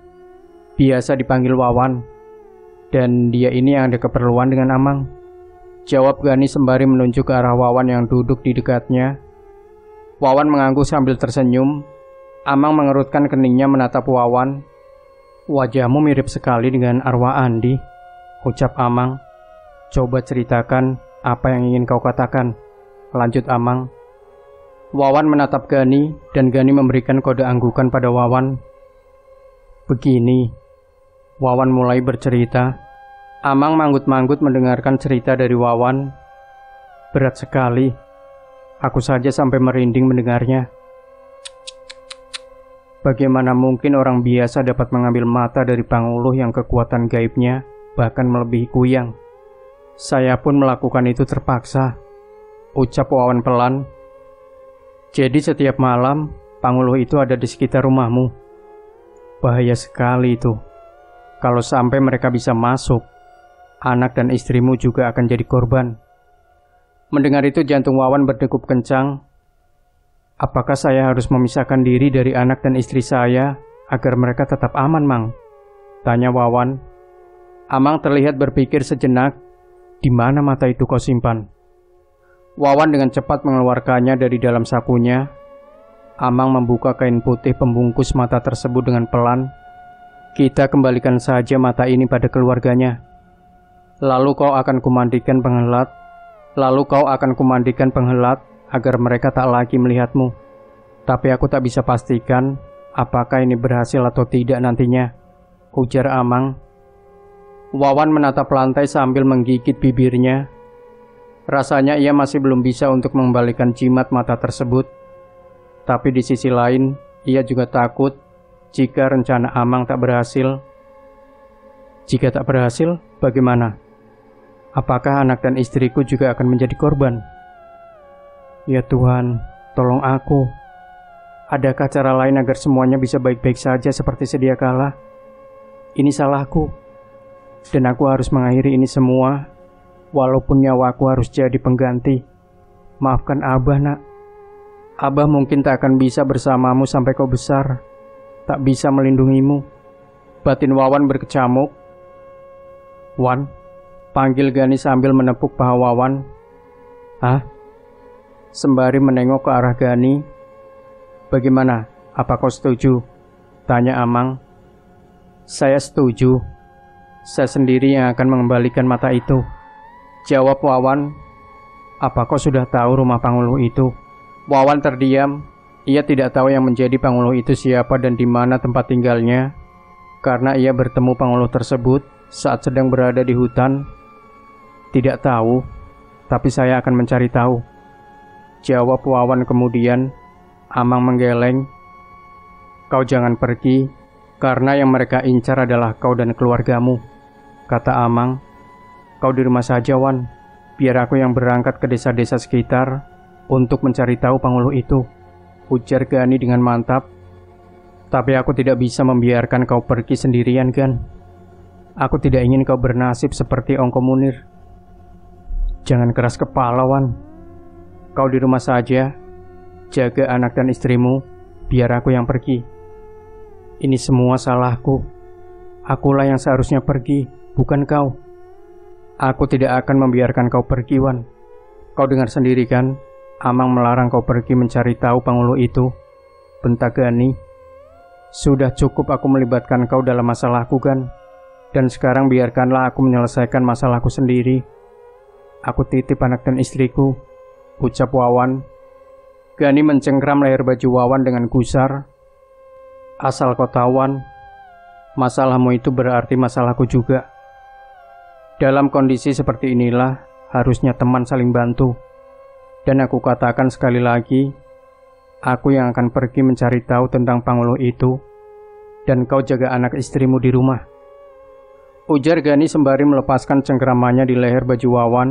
Biasa dipanggil Wawan. Dan dia ini yang ada keperluan dengan Amang, jawab Gani sembari menunjuk ke arah Wawan yang duduk di dekatnya. Wawan mengangguk sambil tersenyum. Amang mengerutkan keningnya menatap Wawan. Wajahmu mirip sekali dengan arwah Andi, ucap Amang. Coba ceritakan apa yang ingin kau katakan, lanjut Amang. Wawan menatap Gani dan Gani memberikan kode anggukan pada Wawan. Begini, Wawan mulai bercerita. Amang manggut-manggut mendengarkan cerita dari Wawan. Berat sekali, aku saja sampai merinding mendengarnya. Bagaimana mungkin orang biasa dapat mengambil mata dari Panguluh yang kekuatan gaibnya bahkan melebihi kuyang? Saya pun melakukan itu terpaksa, ucap Wawan pelan. Jadi setiap malam, Panguluh itu ada di sekitar rumahmu. Bahaya sekali itu. Kalau sampai mereka bisa masuk, anak dan istrimu juga akan jadi korban. Mendengar itu jantung Wawan berdegup kencang. Apakah saya harus memisahkan diri dari anak dan istri saya agar mereka tetap aman, Mang? Tanya Wawan. Amang terlihat berpikir sejenak. Di mana mata itu kau simpan? Wawan dengan cepat mengeluarkannya dari dalam sakunya. Amang membuka kain putih pembungkus mata tersebut dengan pelan. Kita kembalikan saja mata ini pada keluarganya. Lalu kau akan kumandikan penghelat agar mereka tak lagi melihatmu. Tapi aku tak bisa pastikan apakah ini berhasil atau tidak nantinya, ujar Amang. Wawan menatap lantai sambil menggigit bibirnya. Rasanya ia masih belum bisa untuk mengembalikan jimat mata tersebut. Tapi di sisi lain, ia juga takut jika rencana Amang tak berhasil. Jika tak berhasil, bagaimana? Apakah anak dan istriku juga akan menjadi korban? Ya Tuhan, tolong aku. Adakah cara lain agar semuanya bisa baik-baik saja seperti sedia kala? Ini salahku, dan aku harus mengakhiri ini semua, walaupun nyawaku harus jadi pengganti. Maafkan Abah, nak. Abah mungkin tak akan bisa bersamamu sampai kau besar, tak bisa melindungimu. Batin Wawan berkecamuk. Wan, panggil Gani sambil menepuk paha Wawan. Hah? Sembari menengok ke arah Gani. Bagaimana? Apa kau setuju? Tanya Amang. Saya setuju. Saya sendiri yang akan mengembalikan mata itu, jawab Wawan. Apa kau sudah tahu rumah Panguluh itu? Wawan terdiam. Ia tidak tahu yang menjadi Panguluh itu siapa dan di mana tempat tinggalnya, karena ia bertemu Panguluh tersebut saat sedang berada di hutan. Tidak tahu, tapi saya akan mencari tahu, jawab Wawan kemudian. Amang menggeleng. Kau jangan pergi, karena yang mereka incar adalah kau dan keluargamu, kata Amang. Kau di rumah saja, Wan. Biar aku yang berangkat ke desa-desa sekitar untuk mencari tahu Panguluh itu, ujar Gani dengan mantap. Tapi aku tidak bisa membiarkan kau pergi sendirian, Gan. Aku tidak ingin kau bernasib seperti Ongko Munir. Jangan keras kepala, Wan. Kau di rumah saja, jaga anak dan istrimu, biar aku yang pergi. Ini semua salahku. Akulah yang seharusnya pergi, bukan kau. Aku tidak akan membiarkan kau pergi, Wan. Kau dengar sendiri kan, Amang melarang kau pergi mencari tahu Panguluh itu, bentak Gani. Sudah cukup aku melibatkan kau dalam masalahku, Gan. Dan sekarang biarkanlah aku menyelesaikan masalahku sendiri. Aku titip anak dan istriku, ucap Wawan. Gani mencengkram leher baju Wawan dengan gusar. Asal kau tahu, Wan, masalahmu itu berarti masalahku juga. Dalam kondisi seperti inilah harusnya teman saling bantu. Dan aku katakan sekali lagi, aku yang akan pergi mencari tahu tentang Panguluh itu, dan kau jaga anak istrimu di rumah, ujar Gani sembari melepaskan cengkeramannya di leher baju Wawan.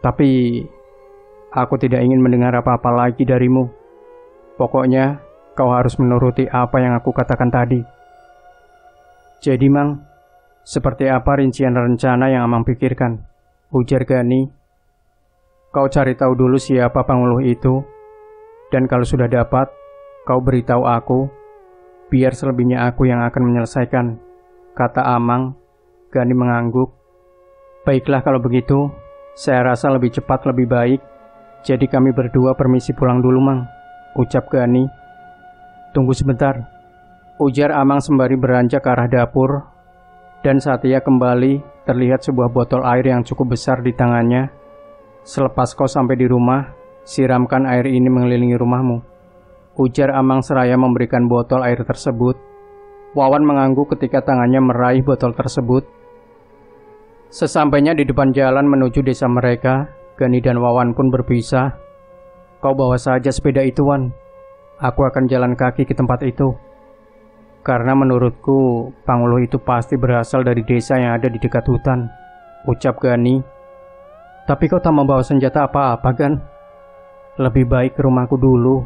Tapi aku tidak ingin mendengar apa-apa lagi darimu. Pokoknya, kau harus menuruti apa yang aku katakan tadi. Jadi, Mang, seperti apa rincian rencana yang Amang pikirkan? Ujar Gani. Kau cari tahu dulu siapa Panguluh itu, dan kalau sudah dapat, kau beritahu aku, biar selebihnya aku yang akan menyelesaikan, kata Amang. Gani mengangguk. Baiklah kalau begitu, saya rasa lebih cepat lebih baik. Jadi kami berdua permisi pulang dulu, Mang, ucap Gani. Tunggu sebentar, ujar Amang sembari beranjak ke arah dapur. Dan saat ia kembali, terlihat sebuah botol air yang cukup besar di tangannya. Selepas kau sampai di rumah, siramkan air ini mengelilingi rumahmu, ujar Amang seraya memberikan botol air tersebut. Wawan mengangguk ketika tangannya meraih botol tersebut. Sesampainya di depan jalan menuju desa mereka, Gani dan Wawan pun berpisah. Kau bawa saja sepeda itu, Wan. Aku akan jalan kaki ke tempat itu. Karena menurutku, Panguluh itu pasti berasal dari desa yang ada di dekat hutan, ucap Gani. Tapi kau tak membawa senjata apa-apa, Gan? Lebih baik ke rumahku dulu.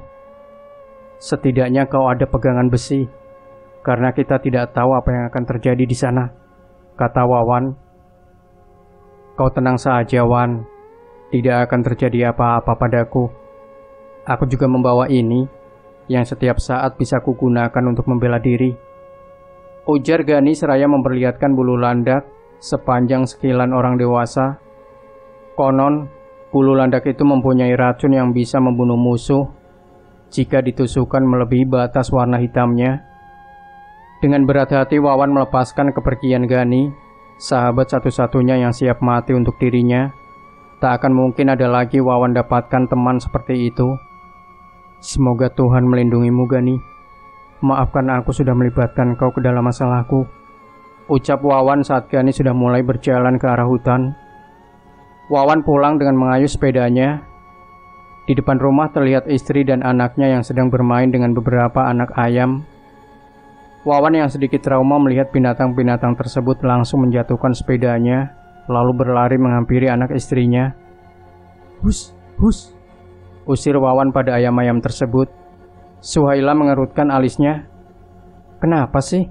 Setidaknya kau ada pegangan besi, karena kita tidak tahu apa yang akan terjadi di sana, kata Wawan. Kau tenang saja, Wan. Tidak akan terjadi apa-apa padaku. Aku juga membawa ini, yang setiap saat bisa kugunakan untuk membela diri, ujar Gani seraya memperlihatkan bulu landak sepanjang sekilan orang dewasa. Konon, bulu landak itu mempunyai racun yang bisa membunuh musuh jika ditusukkan melebihi batas warna hitamnya. Dengan berat hati Wawan melepaskan kepergian Gani, sahabat satu-satunya yang siap mati untuk dirinya. Tak akan mungkin ada lagi Wawan dapatkan teman seperti itu. Semoga Tuhan melindungimu, Gani. Maafkan aku sudah melibatkan kau ke dalam masalahku, ucap Wawan saat Gani sudah mulai berjalan ke arah hutan. Wawan pulang dengan mengayuh sepedanya. Di depan rumah terlihat istri dan anaknya yang sedang bermain dengan beberapa anak ayam. Wawan yang sedikit trauma melihat binatang-binatang tersebut langsung menjatuhkan sepedanya, lalu berlari menghampiri anak istrinya. "Hus, hus!" usir Wawan pada ayam-ayam tersebut. Suhaila mengerutkan alisnya. "Kenapa sih?"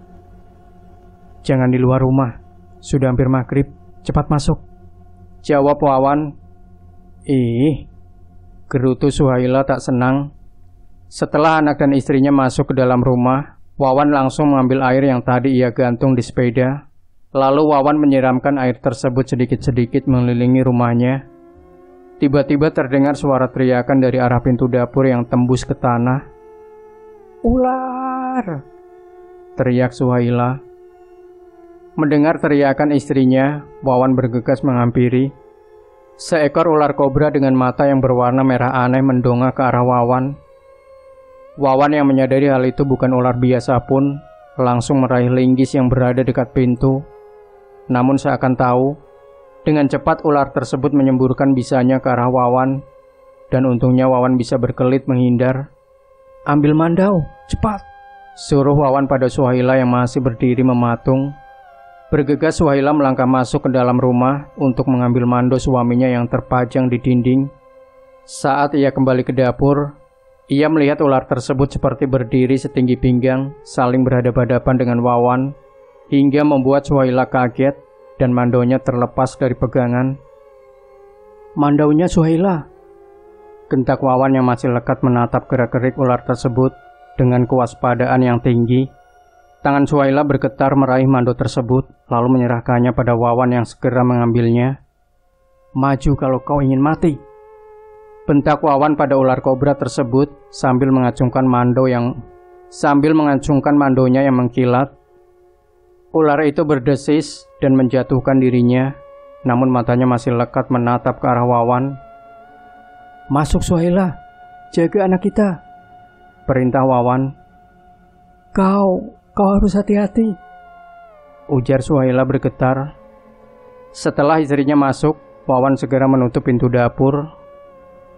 "Jangan di luar rumah, sudah hampir maghrib, cepat masuk," jawab Wawan. Gerutu Suhaila tak senang. Setelah anak dan istrinya masuk ke dalam rumah, Wawan langsung mengambil air yang tadi ia gantung di sepeda. Lalu Wawan menyiramkan air tersebut sedikit-sedikit mengelilingi rumahnya. Tiba-tiba terdengar suara teriakan dari arah pintu dapur yang tembus ke tanah. "Ular!" teriak Suhaila. Mendengar teriakan istrinya, Wawan bergegas menghampiri. Seekor ular kobra dengan mata yang berwarna merah aneh mendongak ke arah Wawan. Wawan yang menyadari hal itu bukan ular biasa pun langsung meraih linggis yang berada dekat pintu. Namun seakan tahu, dengan cepat ular tersebut menyemburkan bisanya ke arah Wawan, dan untungnya Wawan bisa berkelit menghindar. "Ambil mandau, cepat!" suruh Wawan pada Suhaila yang masih berdiri mematung. Bergegas Suhaila melangkah masuk ke dalam rumah untuk mengambil mando suaminya yang terpajang di dinding. Saat ia kembali ke dapur, ia melihat ular tersebut seperti berdiri setinggi pinggang, saling berhadapan-hadapan dengan Wawan, hingga membuat Suhaila kaget dan mandonya terlepas dari pegangan. "Mandaunya Suhaila!" gentak Wawan yang masih lekat menatap gerak-gerik ular tersebut dengan kewaspadaan yang tinggi. Tangan Suhaila bergetar meraih mando tersebut, lalu menyerahkannya pada Wawan yang segera mengambilnya. "Maju kalau kau ingin mati!" bentak Wawan pada ular kobra tersebut sambil mengacungkan mandonya yang mengkilat. Ular itu berdesis dan menjatuhkan dirinya, namun matanya masih lekat menatap ke arah Wawan. "Masuk Suhaila, jaga anak kita," perintah Wawan. Kau harus hati-hati," ujar Suhaila bergetar. Setelah istrinya masuk, Wawan segera menutup pintu dapur.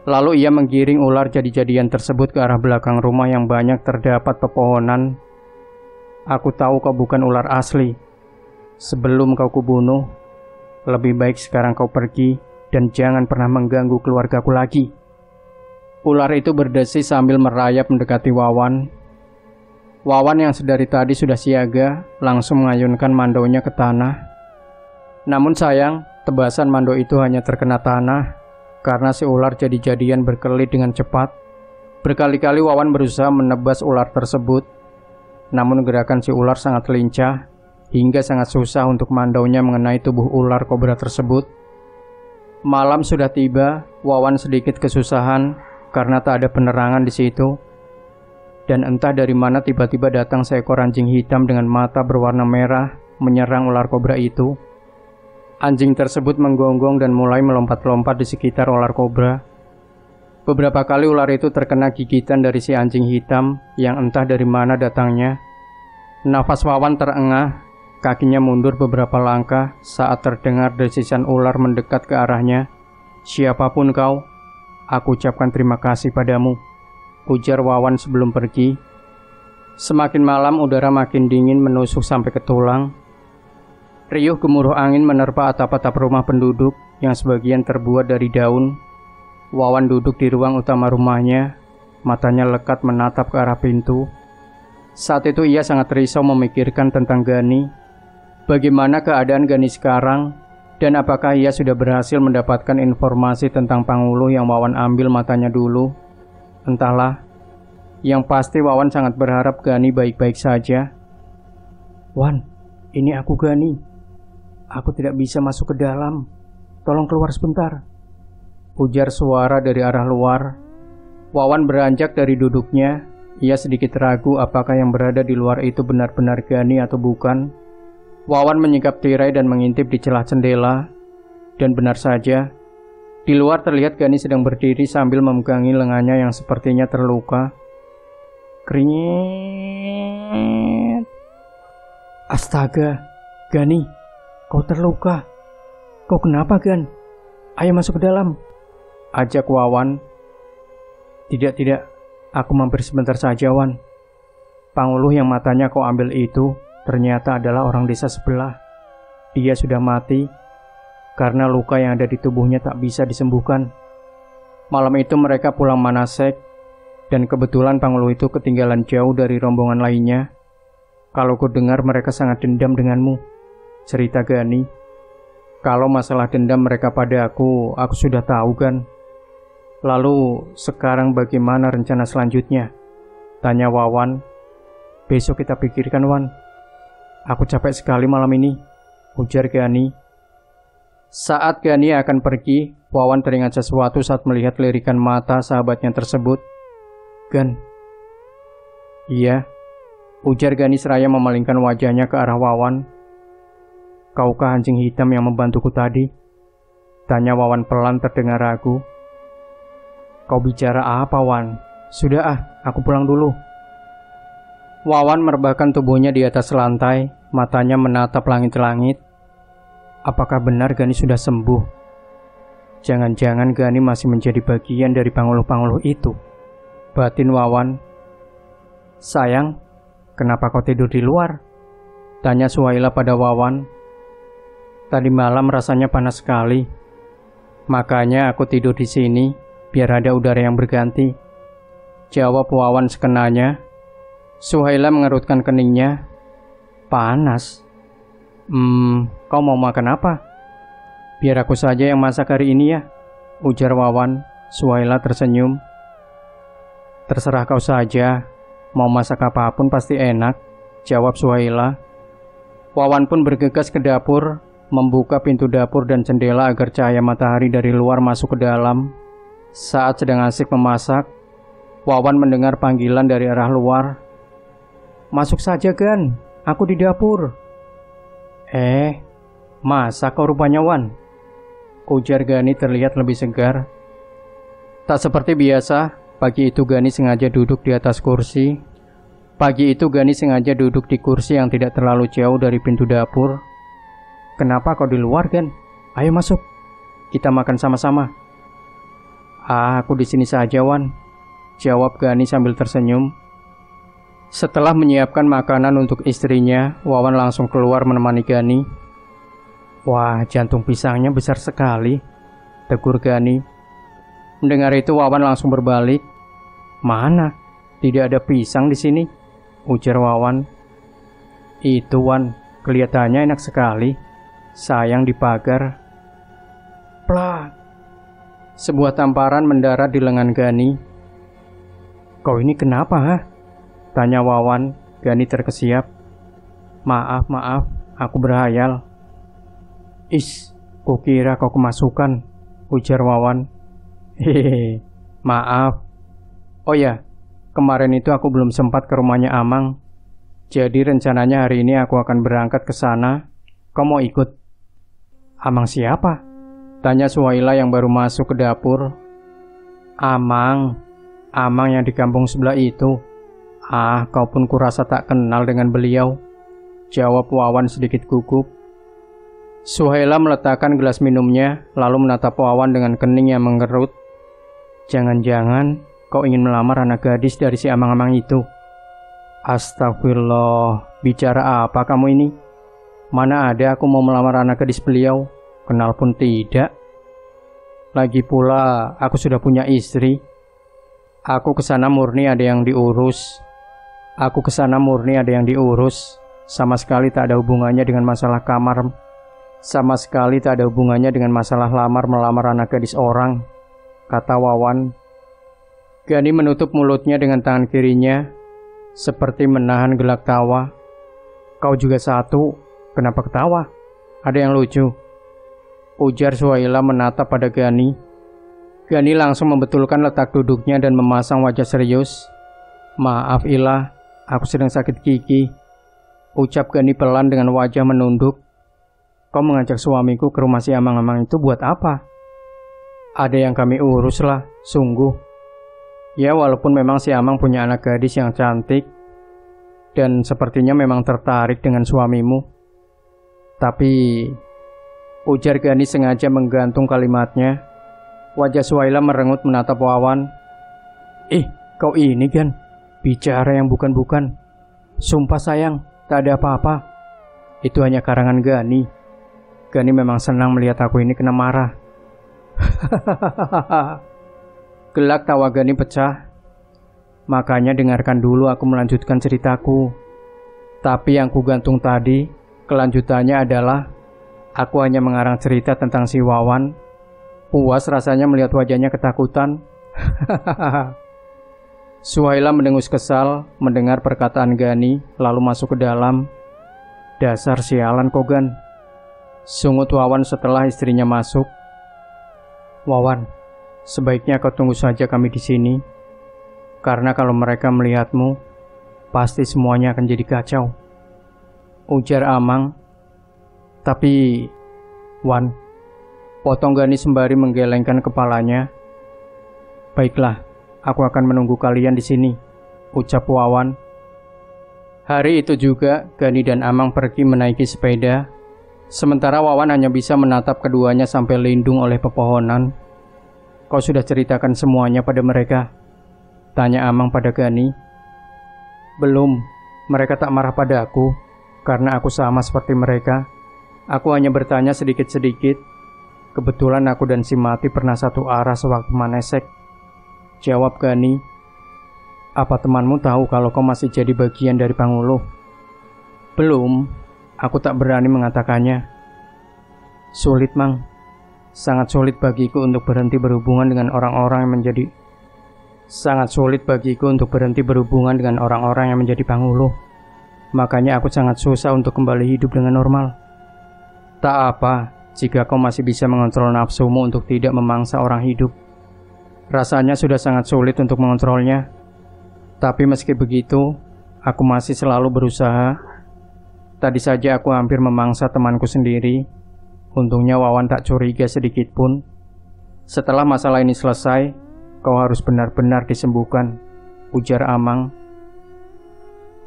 Lalu ia menggiring ular jadi-jadian tersebut ke arah belakang rumah yang banyak terdapat pepohonan. "Aku tahu kau bukan ular asli. Sebelum kau kubunuh, lebih baik sekarang kau pergi dan jangan pernah mengganggu keluargaku lagi." Ular itu berdesis sambil merayap mendekati Wawan. Wawan yang sedari tadi sudah siaga langsung mengayunkan mandonya ke tanah. Namun sayang, tebasan mando itu hanya terkena tanah karena si ular jadi-jadian berkelit dengan cepat. Berkali-kali Wawan berusaha menebas ular tersebut, namun gerakan si ular sangat lincah hingga sangat susah untuk mandonya mengenai tubuh ular kobra tersebut. Malam sudah tiba, Wawan sedikit kesusahan karena tak ada penerangan di situ. Dan entah dari mana tiba-tiba datang seekor anjing hitam dengan mata berwarna merah menyerang ular kobra itu. Anjing tersebut menggonggong dan mulai melompat-lompat di sekitar ular kobra. Beberapa kali ular itu terkena gigitan dari si anjing hitam yang entah dari mana datangnya. Nafas Wawan terengah, kakinya mundur beberapa langkah saat terdengar desisan ular mendekat ke arahnya. "Siapapun kau, aku ucapkan terima kasih padamu," ujar Wawan sebelum pergi. Semakin malam udara makin dingin menusuk sampai ke tulang. Riuh gemuruh angin menerpa atap-atap rumah penduduk yang sebagian terbuat dari daun. Wawan duduk di ruang utama rumahnya, matanya lekat menatap ke arah pintu. Saat itu ia sangat risau memikirkan tentang Gani. Bagaimana keadaan Gani sekarang, dan apakah ia sudah berhasil mendapatkan informasi tentang Panguluh yang Wawan ambil matanya dulu? Entahlah. Yang pasti Wawan sangat berharap Gani baik-baik saja. "Wan, ini aku Gani. Aku tidak bisa masuk ke dalam. Tolong keluar sebentar," ujar suara dari arah luar. Wawan beranjak dari duduknya. Ia sedikit ragu apakah yang berada di luar itu benar-benar Gani atau bukan. Wawan menyingkap tirai dan mengintip di celah jendela. Dan benar saja, di Di luar terlihat Gani sedang berdiri sambil memegangi lengannya yang sepertinya terluka. Kringit. Astaga, Gani, kau terluka. Kau kenapa, Gan? Ayo masuk ke dalam, ajak Wawan. Tidak, aku mampir sebentar saja, Wan. Panguluh yang matanya kau ambil itu ternyata adalah orang desa sebelah. Dia sudah mati karena luka yang ada di tubuhnya tak bisa disembuhkan. Malam itu mereka pulang manasek, dan kebetulan Panguluh itu ketinggalan jauh dari rombongan lainnya. Kalau ku dengar mereka sangat dendam denganmu, cerita Gani. Kalau masalah dendam mereka pada aku sudah tahu, kan. Lalu sekarang bagaimana rencana selanjutnya? Tanya Wawan. Besok kita pikirkan, Wan. Aku capek sekali malam ini, ujar Gani. Saat Gani akan pergi, Wawan teringat sesuatu saat melihat lirikan mata sahabatnya tersebut. Gan. Iya, ujar Gani seraya memalingkan wajahnya ke arah Wawan. Kaukah anjing hitam yang membantuku tadi? Tanya Wawan pelan terdengar ragu. Kau bicara apa, Wan? Sudah aku pulang dulu. Wawan merebahkan tubuhnya di atas lantai, matanya menatap langit-langit. Apakah benar Gani sudah sembuh? Jangan-jangan Gani masih menjadi bagian dari panguluh-panguluh itu, batin Wawan. Sayang, kenapa kau tidur di luar? Tanya Suhaila pada Wawan. Tadi malam rasanya panas sekali, makanya aku tidur di sini biar ada udara yang berganti, jawab Wawan sekenanya. Suhaila mengerutkan keningnya. Panas? Kau mau makan apa? Biar aku saja yang masak hari ini ya, ujar Wawan. Suhaila tersenyum. Terserah kau saja, mau masak apapun pasti enak, jawab Suhaila. Wawan pun bergegas ke dapur, membuka pintu dapur dan jendela agar cahaya matahari dari luar masuk ke dalam. Saat sedang asik memasak, Wawan mendengar panggilan dari arah luar. Masuk saja, Gan, aku di dapur. Masak kau rupanya, Wan, ujar Gani terlihat lebih segar. Tak seperti biasa, pagi itu Gani sengaja duduk di atas kursi. Pagi itu Gani sengaja duduk di kursi yang tidak terlalu jauh dari pintu dapur. Kenapa kau di luar, Gan? Ayo masuk, kita makan sama-sama. Aku di sini saja, Wan, jawab Gani sambil tersenyum. Setelah menyiapkan makanan untuk istrinya, Wawan langsung keluar menemani Gani. Wah, jantung pisangnya besar sekali, tegur Gani. Mendengar itu Wawan langsung berbalik. Mana? Tidak ada pisang di sini, ujar Wawan. Itu, Wan, kelihatannya enak sekali. Sayang di pagar. Plak. Sebuah tamparan mendarat di lengan Gani. Kau ini kenapa, ha? Tanya Wawan. Gani terkesiap. Maaf, aku berhayal. Kukira kau kemasukan, ujar Wawan. Hehehe, maaf. Oh ya, kemarin itu aku belum sempat ke rumahnya Amang. Jadi rencananya hari ini aku akan berangkat ke sana. Kau mau ikut? Amang siapa? Tanya Suhaila yang baru masuk ke dapur. Amang yang di kampung sebelah itu. Kau pun kurasa tak kenal dengan beliau, jawab Wawan sedikit gugup. Suhaila meletakkan gelas minumnya, lalu menatap Wawan dengan kening yang mengerut. Jangan-jangan kau ingin melamar anak gadis dari si Amang-Amang itu? Astagfirullah, bicara apa kamu ini? Mana ada aku mau melamar anak gadis beliau, kenal pun tidak. Lagi pula, aku sudah punya istri. Aku kesana murni ada yang diurus. Sama sekali tak ada hubungannya dengan masalah kamar. Sama sekali tak ada hubungannya dengan masalah melamar anak gadis orang, kata Wawan. Gani menutup mulutnya dengan tangan kirinya, seperti menahan gelak tawa. Kau juga satu, kenapa ketawa? Ada yang lucu, ujar Suhaila menatap pada Gani. Gani langsung membetulkan letak duduknya dan memasang wajah serius. Maaf Ila, aku sedang sakit gigi, ucap Gani pelan dengan wajah menunduk. Kau mengajak suamiku ke rumah si Amang-Amang itu buat apa? Ada yang kami urus lah, sungguh. Ya walaupun memang si Amang punya anak gadis yang cantik dan sepertinya memang tertarik dengan suamimu. Tapi, ujar Gani sengaja menggantung kalimatnya. Wajah Suhaila merengut menatap Wawan. Kau ini Gan, bicara yang bukan-bukan. Sumpah sayang, tak ada apa-apa. Itu hanya karangan Gani. Gani memang senang melihat aku ini kena marah. Gelak tawa Gani pecah. Makanya dengarkan dulu aku melanjutkan ceritaku. Tapi yang kugantung tadi, kelanjutannya adalah aku hanya mengarang cerita tentang si Wawan. Puas rasanya melihat wajahnya ketakutan. Suhaila mendengus kesal mendengar perkataan Gani, lalu masuk ke dalam. Dasar sialan Kogan, sungut Wawan setelah istrinya masuk. Wawan, sebaiknya kau tunggu saja kami di sini. Karena kalau mereka melihatmu, pasti semuanya akan jadi kacau, ujar Amang. Tapi, Wan, potong Gani sembari menggelengkan kepalanya. Baiklah, aku akan menunggu kalian di sini, ucap Wawan. Hari itu juga, Gani dan Amang pergi menaiki sepeda. Sementara Wawan hanya bisa menatap keduanya sampai lindung oleh pepohonan. Kau sudah ceritakan semuanya pada mereka? Tanya Amang pada Gani. Belum, mereka tak marah pada aku, karena aku sama seperti mereka. Aku hanya bertanya sedikit-sedikit. Kebetulan aku dan si Mati pernah satu arah sewaktu manesek, jawab Gani. Apa temanmu tahu kalau kau masih jadi bagian dari Panguluh? Belum, aku tak berani mengatakannya. Sulit, Mang. Sangat sulit bagiku untuk berhenti berhubungan dengan orang-orang yang menjadi Panguluh. Makanya aku sangat susah untuk kembali hidup dengan normal. Tak apa, jika kau masih bisa mengontrol nafsumu untuk tidak memangsa orang hidup. Rasanya sudah sangat sulit untuk mengontrolnya. Tapi meski begitu, aku masih selalu berusaha. Tadi saja aku hampir memangsa temanku sendiri. Untungnya Wawan tak curiga sedikit pun. Setelah masalah ini selesai, kau harus benar-benar disembuhkan, ujar Amang.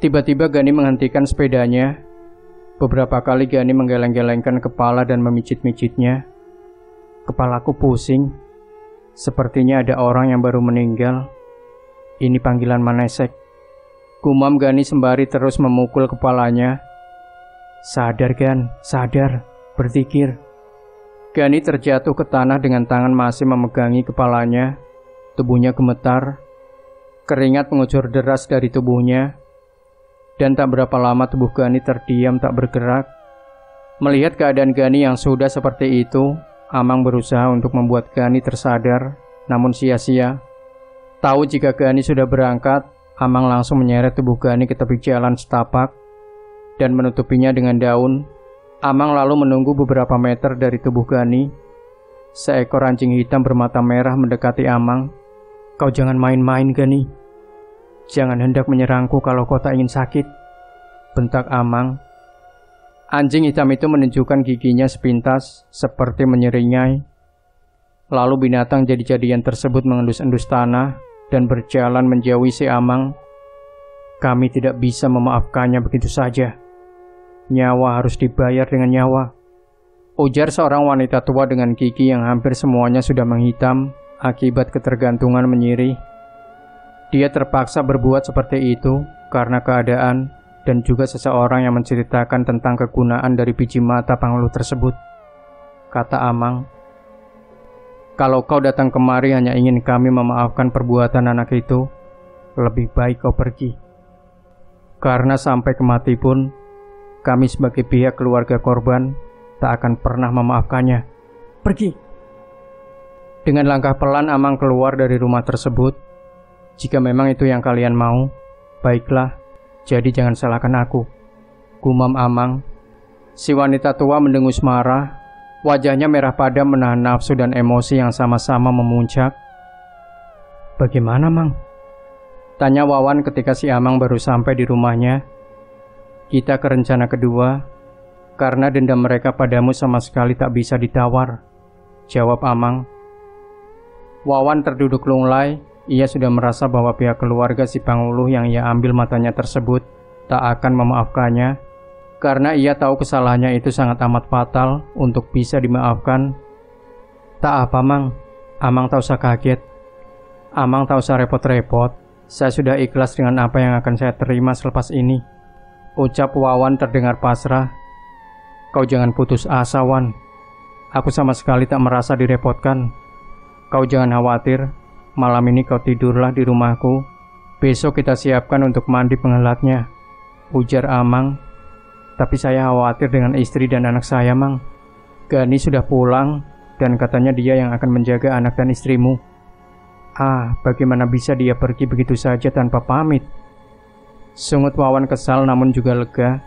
Tiba-tiba Gani menghentikan sepedanya. Beberapa kali Gani menggeleng-gelengkan kepala dan memicit-micitnya. Kepalaku pusing. Sepertinya ada orang yang baru meninggal. Ini panggilan Manesek, gumam Gani sembari terus memukul kepalanya. Sadar Gan, sadar, berpikir. Gani terjatuh ke tanah dengan tangan masih memegangi kepalanya. Tubuhnya gemetar. Keringat mengucur deras dari tubuhnya. Dan tak berapa lama tubuh Gani terdiam tak bergerak. Melihat keadaan Gani yang sudah seperti itu, Amang berusaha untuk membuat Gani tersadar, namun sia-sia. Tahu jika Gani sudah berangkat, Amang langsung menyeret tubuh Gani ke tepi jalan setapak dan menutupinya dengan daun. Amang lalu menunggu beberapa meter dari tubuh Gani. Seekor anjing hitam bermata merah mendekati Amang. Kau jangan main-main, Gani. Jangan hendak menyerangku kalau kau tak ingin sakit, bentak Amang. Anjing hitam itu menunjukkan giginya sepintas, seperti menyeringai. Lalu binatang jadi-jadian tersebut mengendus-endus tanah dan berjalan menjauhi si Amang. Kami tidak bisa memaafkannya begitu saja. Nyawa harus dibayar dengan nyawa, ujar seorang wanita tua dengan gigi yang hampir semuanya sudah menghitam akibat ketergantungan menyirih. Dia terpaksa berbuat seperti itu karena keadaan dan juga seseorang yang menceritakan tentang kegunaan dari biji mata Panguluh tersebut. Kata Amang, kalau kau datang kemari hanya ingin kami memaafkan perbuatan anak itu, lebih baik kau pergi. Karena sampai kemati pun, kami sebagai pihak keluarga korban tak akan pernah memaafkannya. Pergi. Dengan langkah pelan Amang keluar dari rumah tersebut. Jika memang itu yang kalian mau, baiklah. Jadi jangan salahkan aku, gumam Amang. Si wanita tua mendengus marah. Wajahnya merah padam menahan nafsu dan emosi yang sama-sama memuncak. Bagaimana, Mang? Tanya Wawan ketika si Amang baru sampai di rumahnya. Kita ke rencana kedua, karena dendam mereka padamu sama sekali tak bisa ditawar, jawab Amang. Wawan terduduk lunglai. Ia sudah merasa bahwa pihak keluarga si Panguluh yang ia ambil matanya tersebut tak akan memaafkannya, karena ia tahu kesalahannya itu sangat amat fatal untuk bisa dimaafkan. Tak apa, Mang. Amang tak usah kaget. Amang tak usah repot-repot. Saya sudah ikhlas dengan apa yang akan saya terima selepas ini. Ucap Wawan terdengar pasrah. Kau jangan putus asa, Wan. Aku sama sekali tak merasa direpotkan. Kau jangan khawatir. Malam ini kau tidurlah di rumahku. Besok kita siapkan untuk mandi penghelatnya, ujar Amang. Tapi saya khawatir dengan istri dan anak saya, Mang. Gani sudah pulang dan katanya dia yang akan menjaga anak dan istrimu. Bagaimana bisa dia pergi begitu saja tanpa pamit? Sungut Wawan kesal namun juga lega.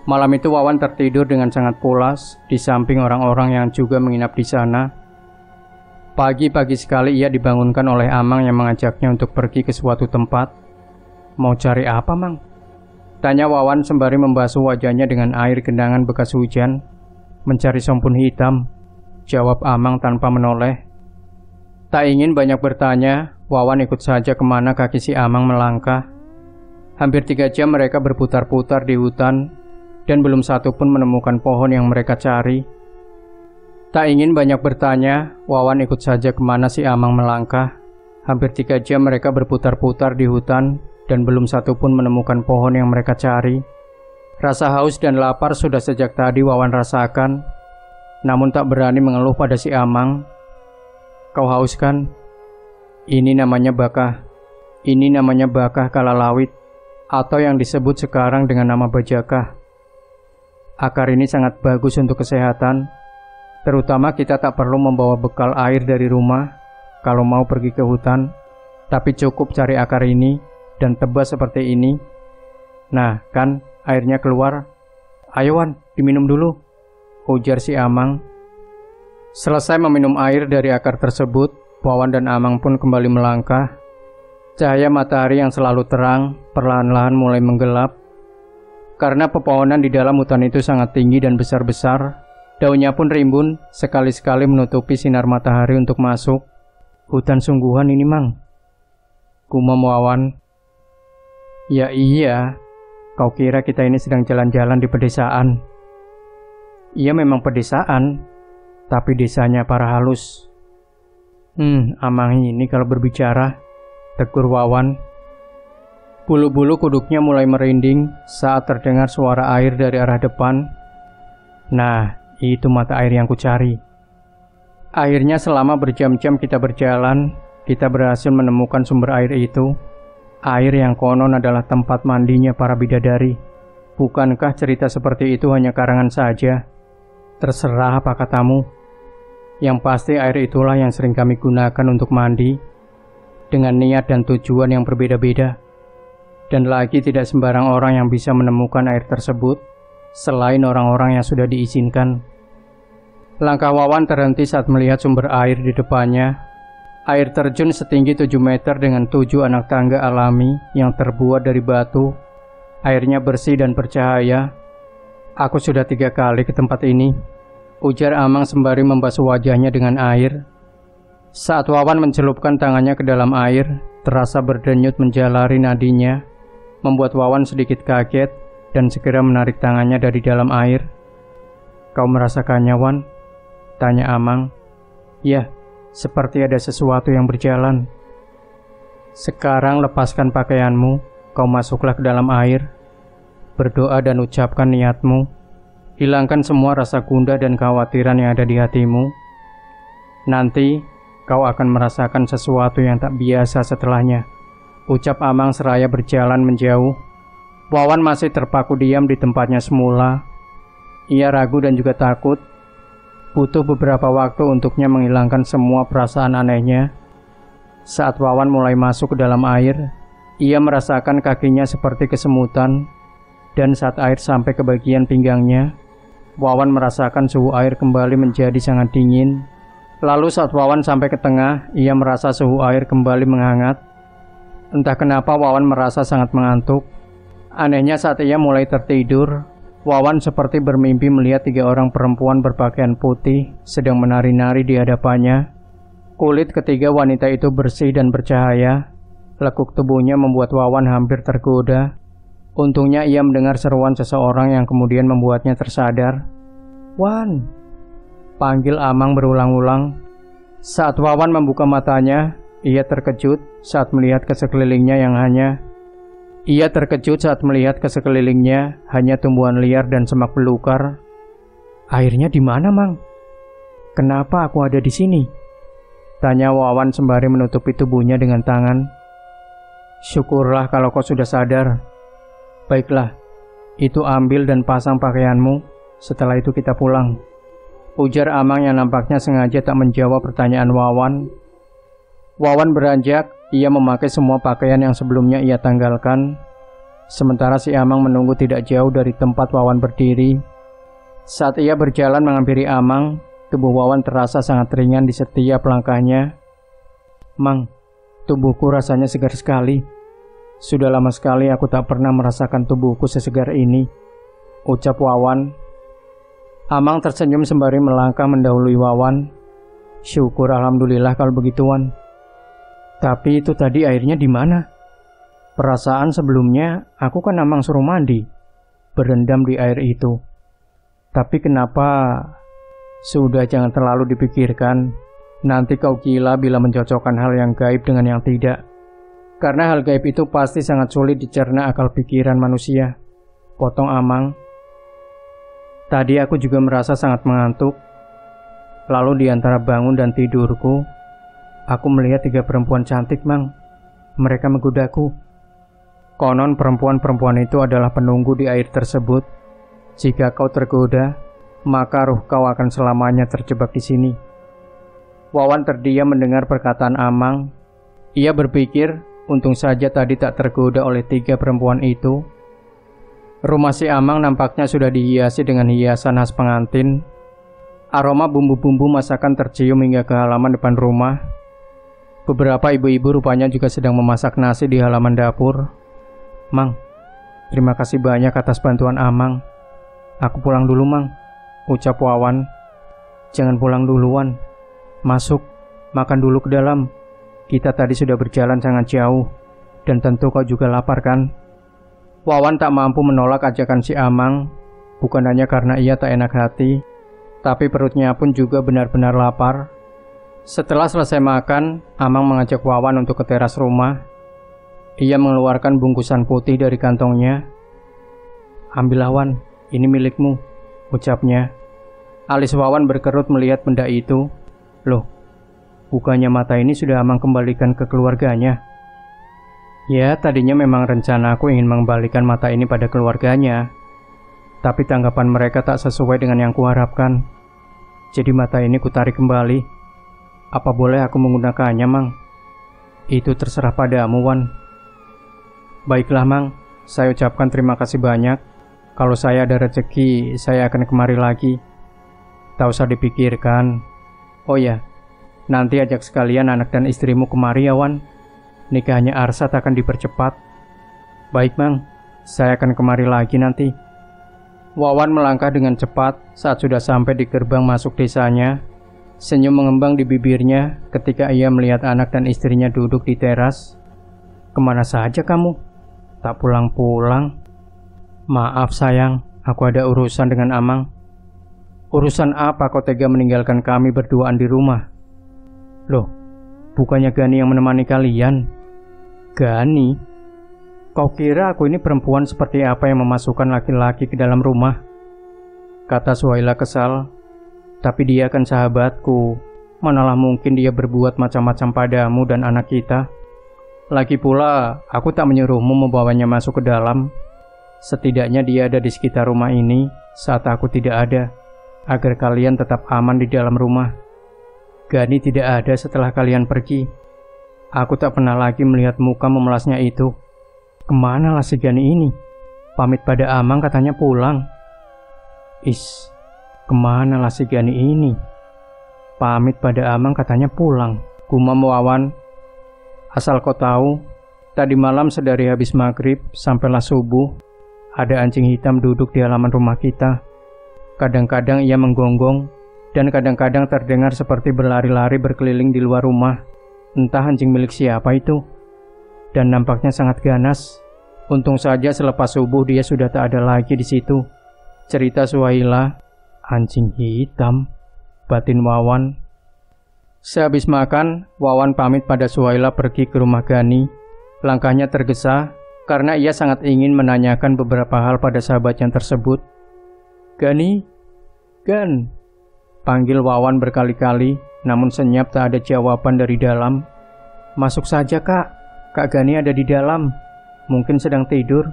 Malam itu Wawan tertidur dengan sangat pulas di samping orang-orang yang juga menginap di sana. Pagi-pagi sekali ia dibangunkan oleh Amang yang mengajaknya untuk pergi ke suatu tempat. Mau cari apa, Mang? Tanya Wawan sembari membasuh wajahnya dengan air genangan bekas hujan. Mencari sompun hitam, jawab Amang tanpa menoleh. Tak ingin banyak bertanya, Wawan ikut saja kemana kaki si Amang melangkah. Hampir 3 jam mereka berputar-putar di hutan, dan belum satu pun menemukan pohon yang mereka cari. Tak ingin banyak bertanya, Wawan ikut saja kemana si Amang melangkah. Hampir 3 jam mereka berputar-putar di hutan, dan belum satu pun menemukan pohon yang mereka cari. Rasa haus dan lapar sudah sejak tadi Wawan rasakan, namun tak berani mengeluh pada si Amang. Kau haus kan? Ini namanya bakah. Ini namanya bakah kalalawit, atau yang disebut sekarang dengan nama bajakah. Akar ini sangat bagus untuk kesehatan. Terutama kita tak perlu membawa bekal air dari rumah kalau mau pergi ke hutan, tapi cukup cari akar ini dan tebas seperti ini. Nah, kan airnya keluar. Ayo Wan, diminum dulu, ujar si Amang. Selesai meminum air dari akar tersebut, Wawan dan Amang pun kembali melangkah. Cahaya matahari yang selalu terang perlahan-lahan mulai menggelap. Karena pepohonan di dalam hutan itu sangat tinggi dan besar-besar, daunnya pun rimbun, sekali-sekali menutupi sinar matahari untuk masuk. Hutan sungguhan ini, Mang, gumam Wawan. Ya iya, kau kira kita ini sedang jalan-jalan di pedesaan. Iya memang pedesaan, tapi desanya para halus. Amang ini kalau berbicara, tegur Wawan. Bulu-bulu kuduknya mulai merinding saat terdengar suara air dari arah depan. Nah, itu mata air yang kucari. Akhirnya selama berjam-jam kita berjalan, kita berhasil menemukan sumber air itu. Air yang konon adalah tempat mandinya para bidadari. Bukankah cerita seperti itu hanya karangan saja? Terserah apa katamu. Yang pasti air itulah yang sering kami gunakan untuk mandi, dengan niat dan tujuan yang berbeda-beda. Dan lagi tidak sembarang orang yang bisa menemukan air tersebut, selain orang-orang yang sudah diizinkan. Langkah Wawan terhenti saat melihat sumber air di depannya. Air terjun setinggi 7 meter dengan 7 anak tangga alami yang terbuat dari batu. Airnya bersih dan bercahaya. Aku sudah 3 kali ke tempat ini, ujar Amang sembari membasuh wajahnya dengan air. Saat Wawan mencelupkan tangannya ke dalam air, terasa berdenyut menjalari nadinya, membuat Wawan sedikit kaget dan segera menarik tangannya dari dalam air. Kau merasakannya, Wan? Tanya Amang. Ya, seperti ada sesuatu yang berjalan. Sekarang lepaskan pakaianmu, kau masuklah ke dalam air. Berdoa dan ucapkan niatmu. Hilangkan semua rasa gundah dan kekhawatiran yang ada di hatimu. Nanti, kau akan merasakan sesuatu yang tak biasa setelahnya, ucap Amang seraya berjalan menjauh. Wawan masih terpaku diam di tempatnya semula. Ia ragu dan juga takut. Butuh beberapa waktu untuknya menghilangkan semua perasaan anehnya. Saat Wawan mulai masuk ke dalam air, ia merasakan kakinya seperti kesemutan. Dan saat air sampai ke bagian pinggangnya, Wawan merasakan suhu air kembali menjadi sangat dingin. Lalu saat Wawan sampai ke tengah, ia merasa suhu air kembali menghangat. Entah kenapa Wawan merasa sangat mengantuk. Anehnya saat ia mulai tertidur, Wawan seperti bermimpi melihat 3 orang perempuan berpakaian putih sedang menari-nari di hadapannya. Kulit ketiga wanita itu bersih dan bercahaya. Lekuk tubuhnya membuat Wawan hampir tergoda. Untungnya ia mendengar seruan seseorang yang kemudian membuatnya tersadar. "Wan!" panggil Amang berulang-ulang. Saat Wawan membuka matanya, ia terkejut saat melihat ke sekelilingnya hanya tumbuhan liar dan semak belukar. "Airnya di mana, Mang? Kenapa aku ada di sini?" tanya Wawan sembari menutupi tubuhnya dengan tangan. "Syukurlah kalau kau sudah sadar. Baiklah, itu ambil dan pasang pakaianmu, setelah itu kita pulang," ujar Amang yang nampaknya sengaja tak menjawab pertanyaan Wawan. Wawan beranjak, ia memakai semua pakaian yang sebelumnya ia tanggalkan. Sementara si Amang menunggu tidak jauh dari tempat Wawan berdiri. Saat ia berjalan menghampiri Amang, tubuh Wawan terasa sangat ringan di setiap langkahnya. "Mang, tubuhku rasanya segar sekali. Sudah lama sekali aku tak pernah merasakan tubuhku sesegar ini," ucap Wawan. Amang tersenyum sembari melangkah mendahului Wawan. "Syukur alhamdulillah kalau begitu, Wan. Tapi itu tadi airnya di mana? Perasaan sebelumnya aku kan Amang suruh mandi, berendam di air itu. Tapi kenapa?" "Sudah, jangan terlalu dipikirkan. Nanti kau gila bila mencocokkan hal yang gaib dengan yang tidak. Karena hal gaib itu pasti sangat sulit dicerna akal pikiran manusia," potong Amang. "Tadi aku juga merasa sangat mengantuk. Lalu di antara bangun dan tidurku, aku melihat 3 perempuan cantik, Mang. Mereka menggodaku. Konon perempuan-perempuan itu adalah penunggu di air tersebut. Jika kau tergoda, maka ruh kau akan selamanya terjebak di sini." Wawan terdiam mendengar perkataan Amang. Ia berpikir, untung saja tadi tak tergoda oleh 3 perempuan itu. Rumah si Amang nampaknya sudah dihiasi dengan hiasan khas pengantin. Aroma bumbu-bumbu masakan tercium hingga ke halaman depan rumah. Beberapa ibu-ibu rupanya juga sedang memasak nasi di halaman dapur. "Mang, terima kasih banyak atas bantuan Amang. Aku pulang dulu, Mang," ucap Wawan. "Jangan pulang duluan. Masuk, makan dulu ke dalam. Kita tadi sudah berjalan sangat jauh, dan tentu kau juga lapar kan?" Wawan tak mampu menolak ajakan si Amang, bukan hanya karena ia tak enak hati, tapi perutnya pun juga benar-benar lapar. Setelah selesai makan, Amang mengajak Wawan untuk ke teras rumah. Ia mengeluarkan bungkusan putih dari kantongnya. "Ambillah, Wan, ini milikmu," ucapnya. Alis Wawan berkerut melihat benda itu. "Loh, bukannya mata ini sudah Amang kembalikan ke keluarganya?" "Ya, tadinya memang rencana aku ingin mengembalikan mata ini pada keluarganya. Tapi tanggapan mereka tak sesuai dengan yang kuharapkan. Jadi mata ini kutarik kembali. Apa boleh aku menggunakannya, Mang?" "Itu terserah padamu, Wan." "Baiklah, Mang. Saya ucapkan terima kasih banyak. Kalau saya ada rezeki, saya akan kemari lagi. Tak usah dipikirkan. Oh ya, nanti ajak sekalian anak dan istrimu kemari ya, Wan. Nikahnya Arsat akan dipercepat." "Baik, Mang. Saya akan kemari lagi nanti." Wawan melangkah dengan cepat saat sudah sampai di gerbang masuk desanya. Senyum mengembang di bibirnya ketika ia melihat anak dan istrinya duduk di teras. "Kemana saja kamu? Tak pulang-pulang?" "Maaf sayang, aku ada urusan dengan Amang." "Urusan apa kau tega meninggalkan kami berduaan di rumah?" "Loh, bukannya Gani yang menemani kalian?" "Gani? Kau kira aku ini perempuan seperti apa yang memasukkan laki-laki ke dalam rumah?" kata Suhaila kesal. "Tapi dia kan sahabatku. Manalah mungkin dia berbuat macam-macam padamu dan anak kita. Lagi pula, aku tak menyuruhmu membawanya masuk ke dalam. Setidaknya dia ada di sekitar rumah ini saat aku tidak ada, agar kalian tetap aman di dalam rumah. Gani tidak ada setelah kalian pergi. Aku tak pernah lagi melihat muka memelasnya itu. Kemana lah si Gani ini? Pamit pada Amang katanya pulang. Kemana lah si Gani ini? Pamit pada Amang katanya pulang," gumam Wawan. "Asal kau tahu, tadi malam sedari habis maghrib sampailah subuh, ada anjing hitam duduk di halaman rumah kita. Kadang-kadang ia menggonggong, dan kadang-kadang terdengar seperti berlari-lari berkeliling di luar rumah. Entah anjing milik siapa itu, dan nampaknya sangat ganas. Untung saja selepas subuh dia sudah tak ada lagi di situ. Cerita Suhaila, anjing hitam, batin Wawan. Sehabis makan, Wawan pamit pada Suhaila pergi ke rumah Gani. Langkahnya tergesa karena ia sangat ingin menanyakan beberapa hal pada sahabatnya tersebut. Gani, Gan, panggil Wawan berkali-kali, namun senyap tak ada jawaban dari dalam. Masuk saja kak, Kak Gani ada di dalam, mungkin sedang tidur,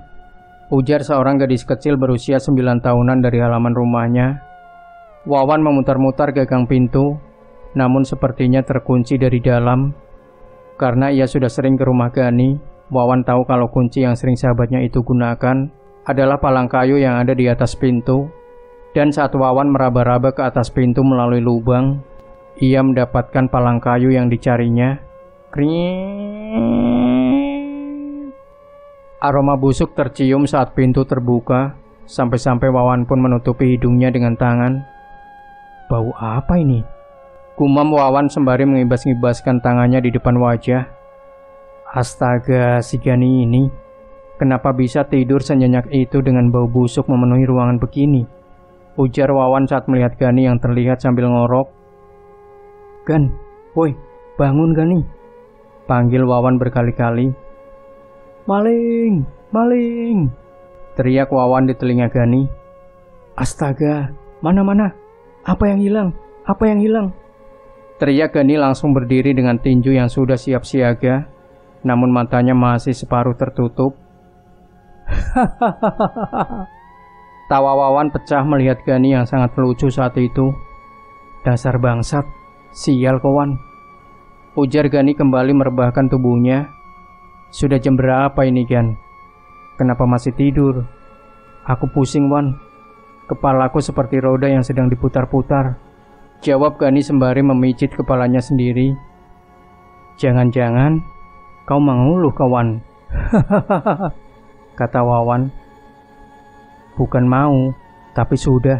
ujar seorang gadis kecil berusia 9 tahunan dari halaman rumahnya. Wawan memutar-mutar gagang pintu, namun sepertinya terkunci dari dalam. Karena ia sudah sering ke rumah Gani, Wawan tahu kalau kunci yang sering sahabatnya itu gunakan adalah palang kayu yang ada di atas pintu. Dan saat Wawan meraba-raba ke atas pintu melalui lubang, ia mendapatkan palang kayu yang dicarinya. Kring. Aroma busuk tercium saat pintu terbuka, sampai-sampai Wawan pun menutupi hidungnya dengan tangan. Bau apa ini? Gumam Wawan sembari mengibas-ngibaskan tangannya di depan wajah. Astaga, si Gani ini, kenapa bisa tidur senyenyak itu dengan bau busuk memenuhi ruangan begini? Ujar Wawan saat melihat Gani yang terlihat sambil ngorok. Gan, woi, bangun Gani, panggil Wawan berkali-kali. Maling, maling, teriak Wawan di telinga Gani. Astaga, mana-mana, apa yang hilang, apa yang hilang? Teriak Gani langsung berdiri dengan tinju yang sudah siap siaga, namun matanya masih separuh tertutup. Tawa Wawan pecah melihat Gani yang sangat lucu saat itu. Dasar bangsat, sial kawan, ujar Gani kembali merebahkan tubuhnya. Sudah jam berapa ini Gan? Kenapa masih tidur? Aku pusing Wan, kepalaku seperti roda yang sedang diputar-putar, jawab Gani sembari memijit kepalanya sendiri. Jangan-jangan kau mengeluh kawan, kata Wawan. Bukan mau, tapi sudah.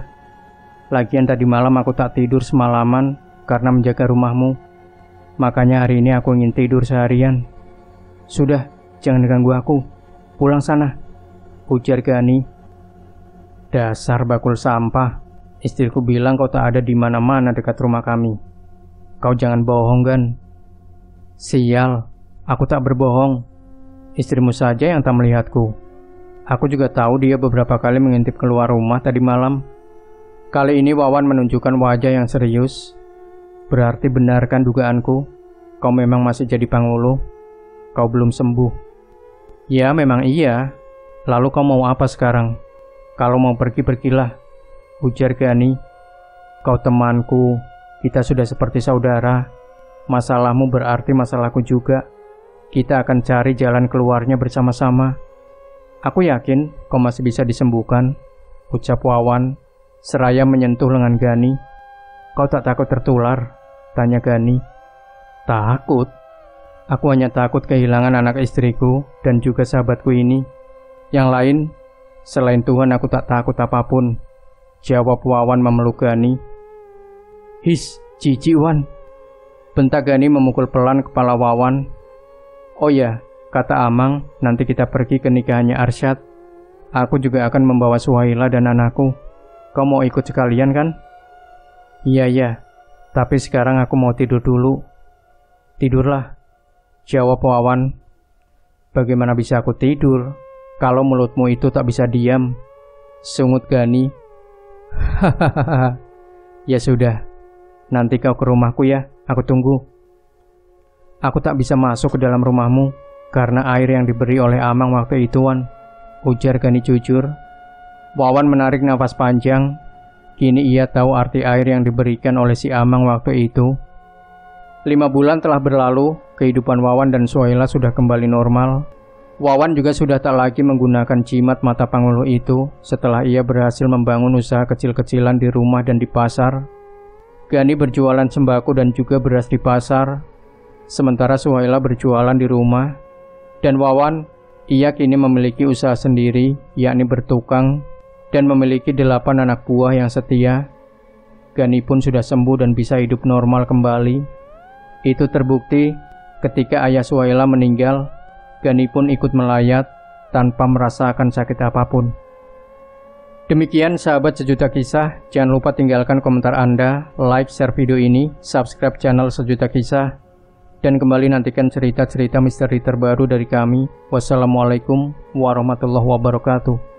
Lagian tadi malam aku tak tidur semalaman karena menjaga rumahmu. Makanya hari ini aku ingin tidur seharian. Sudah, jangan ganggu aku. Pulang sana, ujar Gani. Dasar bakul sampah. Istriku bilang kau tak ada di mana-mana dekat rumah kami. Kau jangan bohong, Gan. Sial, aku tak berbohong. Istrimu saja yang tak melihatku. Aku juga tahu dia beberapa kali mengintip keluar rumah tadi malam. Kali ini Wawan menunjukkan wajah yang serius. Berarti benarkan dugaanku, kau memang masih jadi pangulu. Kau belum sembuh. Ya memang iya. Lalu kau mau apa sekarang? Kalau mau pergi, pergilah, ujar Gani. Kau temanku, kita sudah seperti saudara. Masalahmu berarti masalahku juga. Kita akan cari jalan keluarnya bersama-sama. Aku yakin kau masih bisa disembuhkan, ucap Wawan seraya menyentuh lengan Gani. Kau tak takut tertular? Tanya Gani. Takut? Aku hanya takut kehilangan anak istriku dan juga sahabatku ini. Yang lain, selain Tuhan aku tak takut apapun, jawab Wawan memeluk Gani. His, jijik Wan, bentak Gani memukul pelan kepala Wawan. Oh ya, kata Amang, nanti kita pergi ke nikahannya Arsyad. Aku juga akan membawa Suhaila dan anakku. Kau mau ikut sekalian kan? Iya, tapi sekarang aku mau tidur dulu. Tidurlah, jawab Wawan. Bagaimana bisa aku tidur kalau mulutmu itu tak bisa diam? Sungut Gani. Hahaha. Ya sudah, nanti kau ke rumahku ya, aku tunggu. Aku tak bisa masuk ke dalam rumahmu karena air yang diberi oleh Amang waktu itu, Wan, ujar Gani jujur. Wawan menarik nafas panjang. Kini ia tahu arti air yang diberikan oleh si Amang waktu itu. 5 bulan telah berlalu, kehidupan Wawan dan Suhaila sudah kembali normal. Wawan juga sudah tak lagi menggunakan jimat mata pangulu itu setelah ia berhasil membangun usaha kecil-kecilan di rumah dan di pasar. Gani berjualan sembako dan juga beras di pasar, sementara Suhaila berjualan di rumah. Dan Wawan, ia kini memiliki usaha sendiri, yakni bertukang, dan memiliki 8 anak buah yang setia. Gani pun sudah sembuh dan bisa hidup normal kembali. Itu terbukti ketika ayah Suhaila meninggal, Gani pun ikut melayat tanpa merasakan sakit apapun. Demikian sahabat Sejuta Kisah, jangan lupa tinggalkan komentar Anda, like, share video ini, subscribe channel Sejuta Kisah, dan kembali nantikan cerita-cerita misteri terbaru dari kami. Wassalamualaikum warahmatullahi wabarakatuh.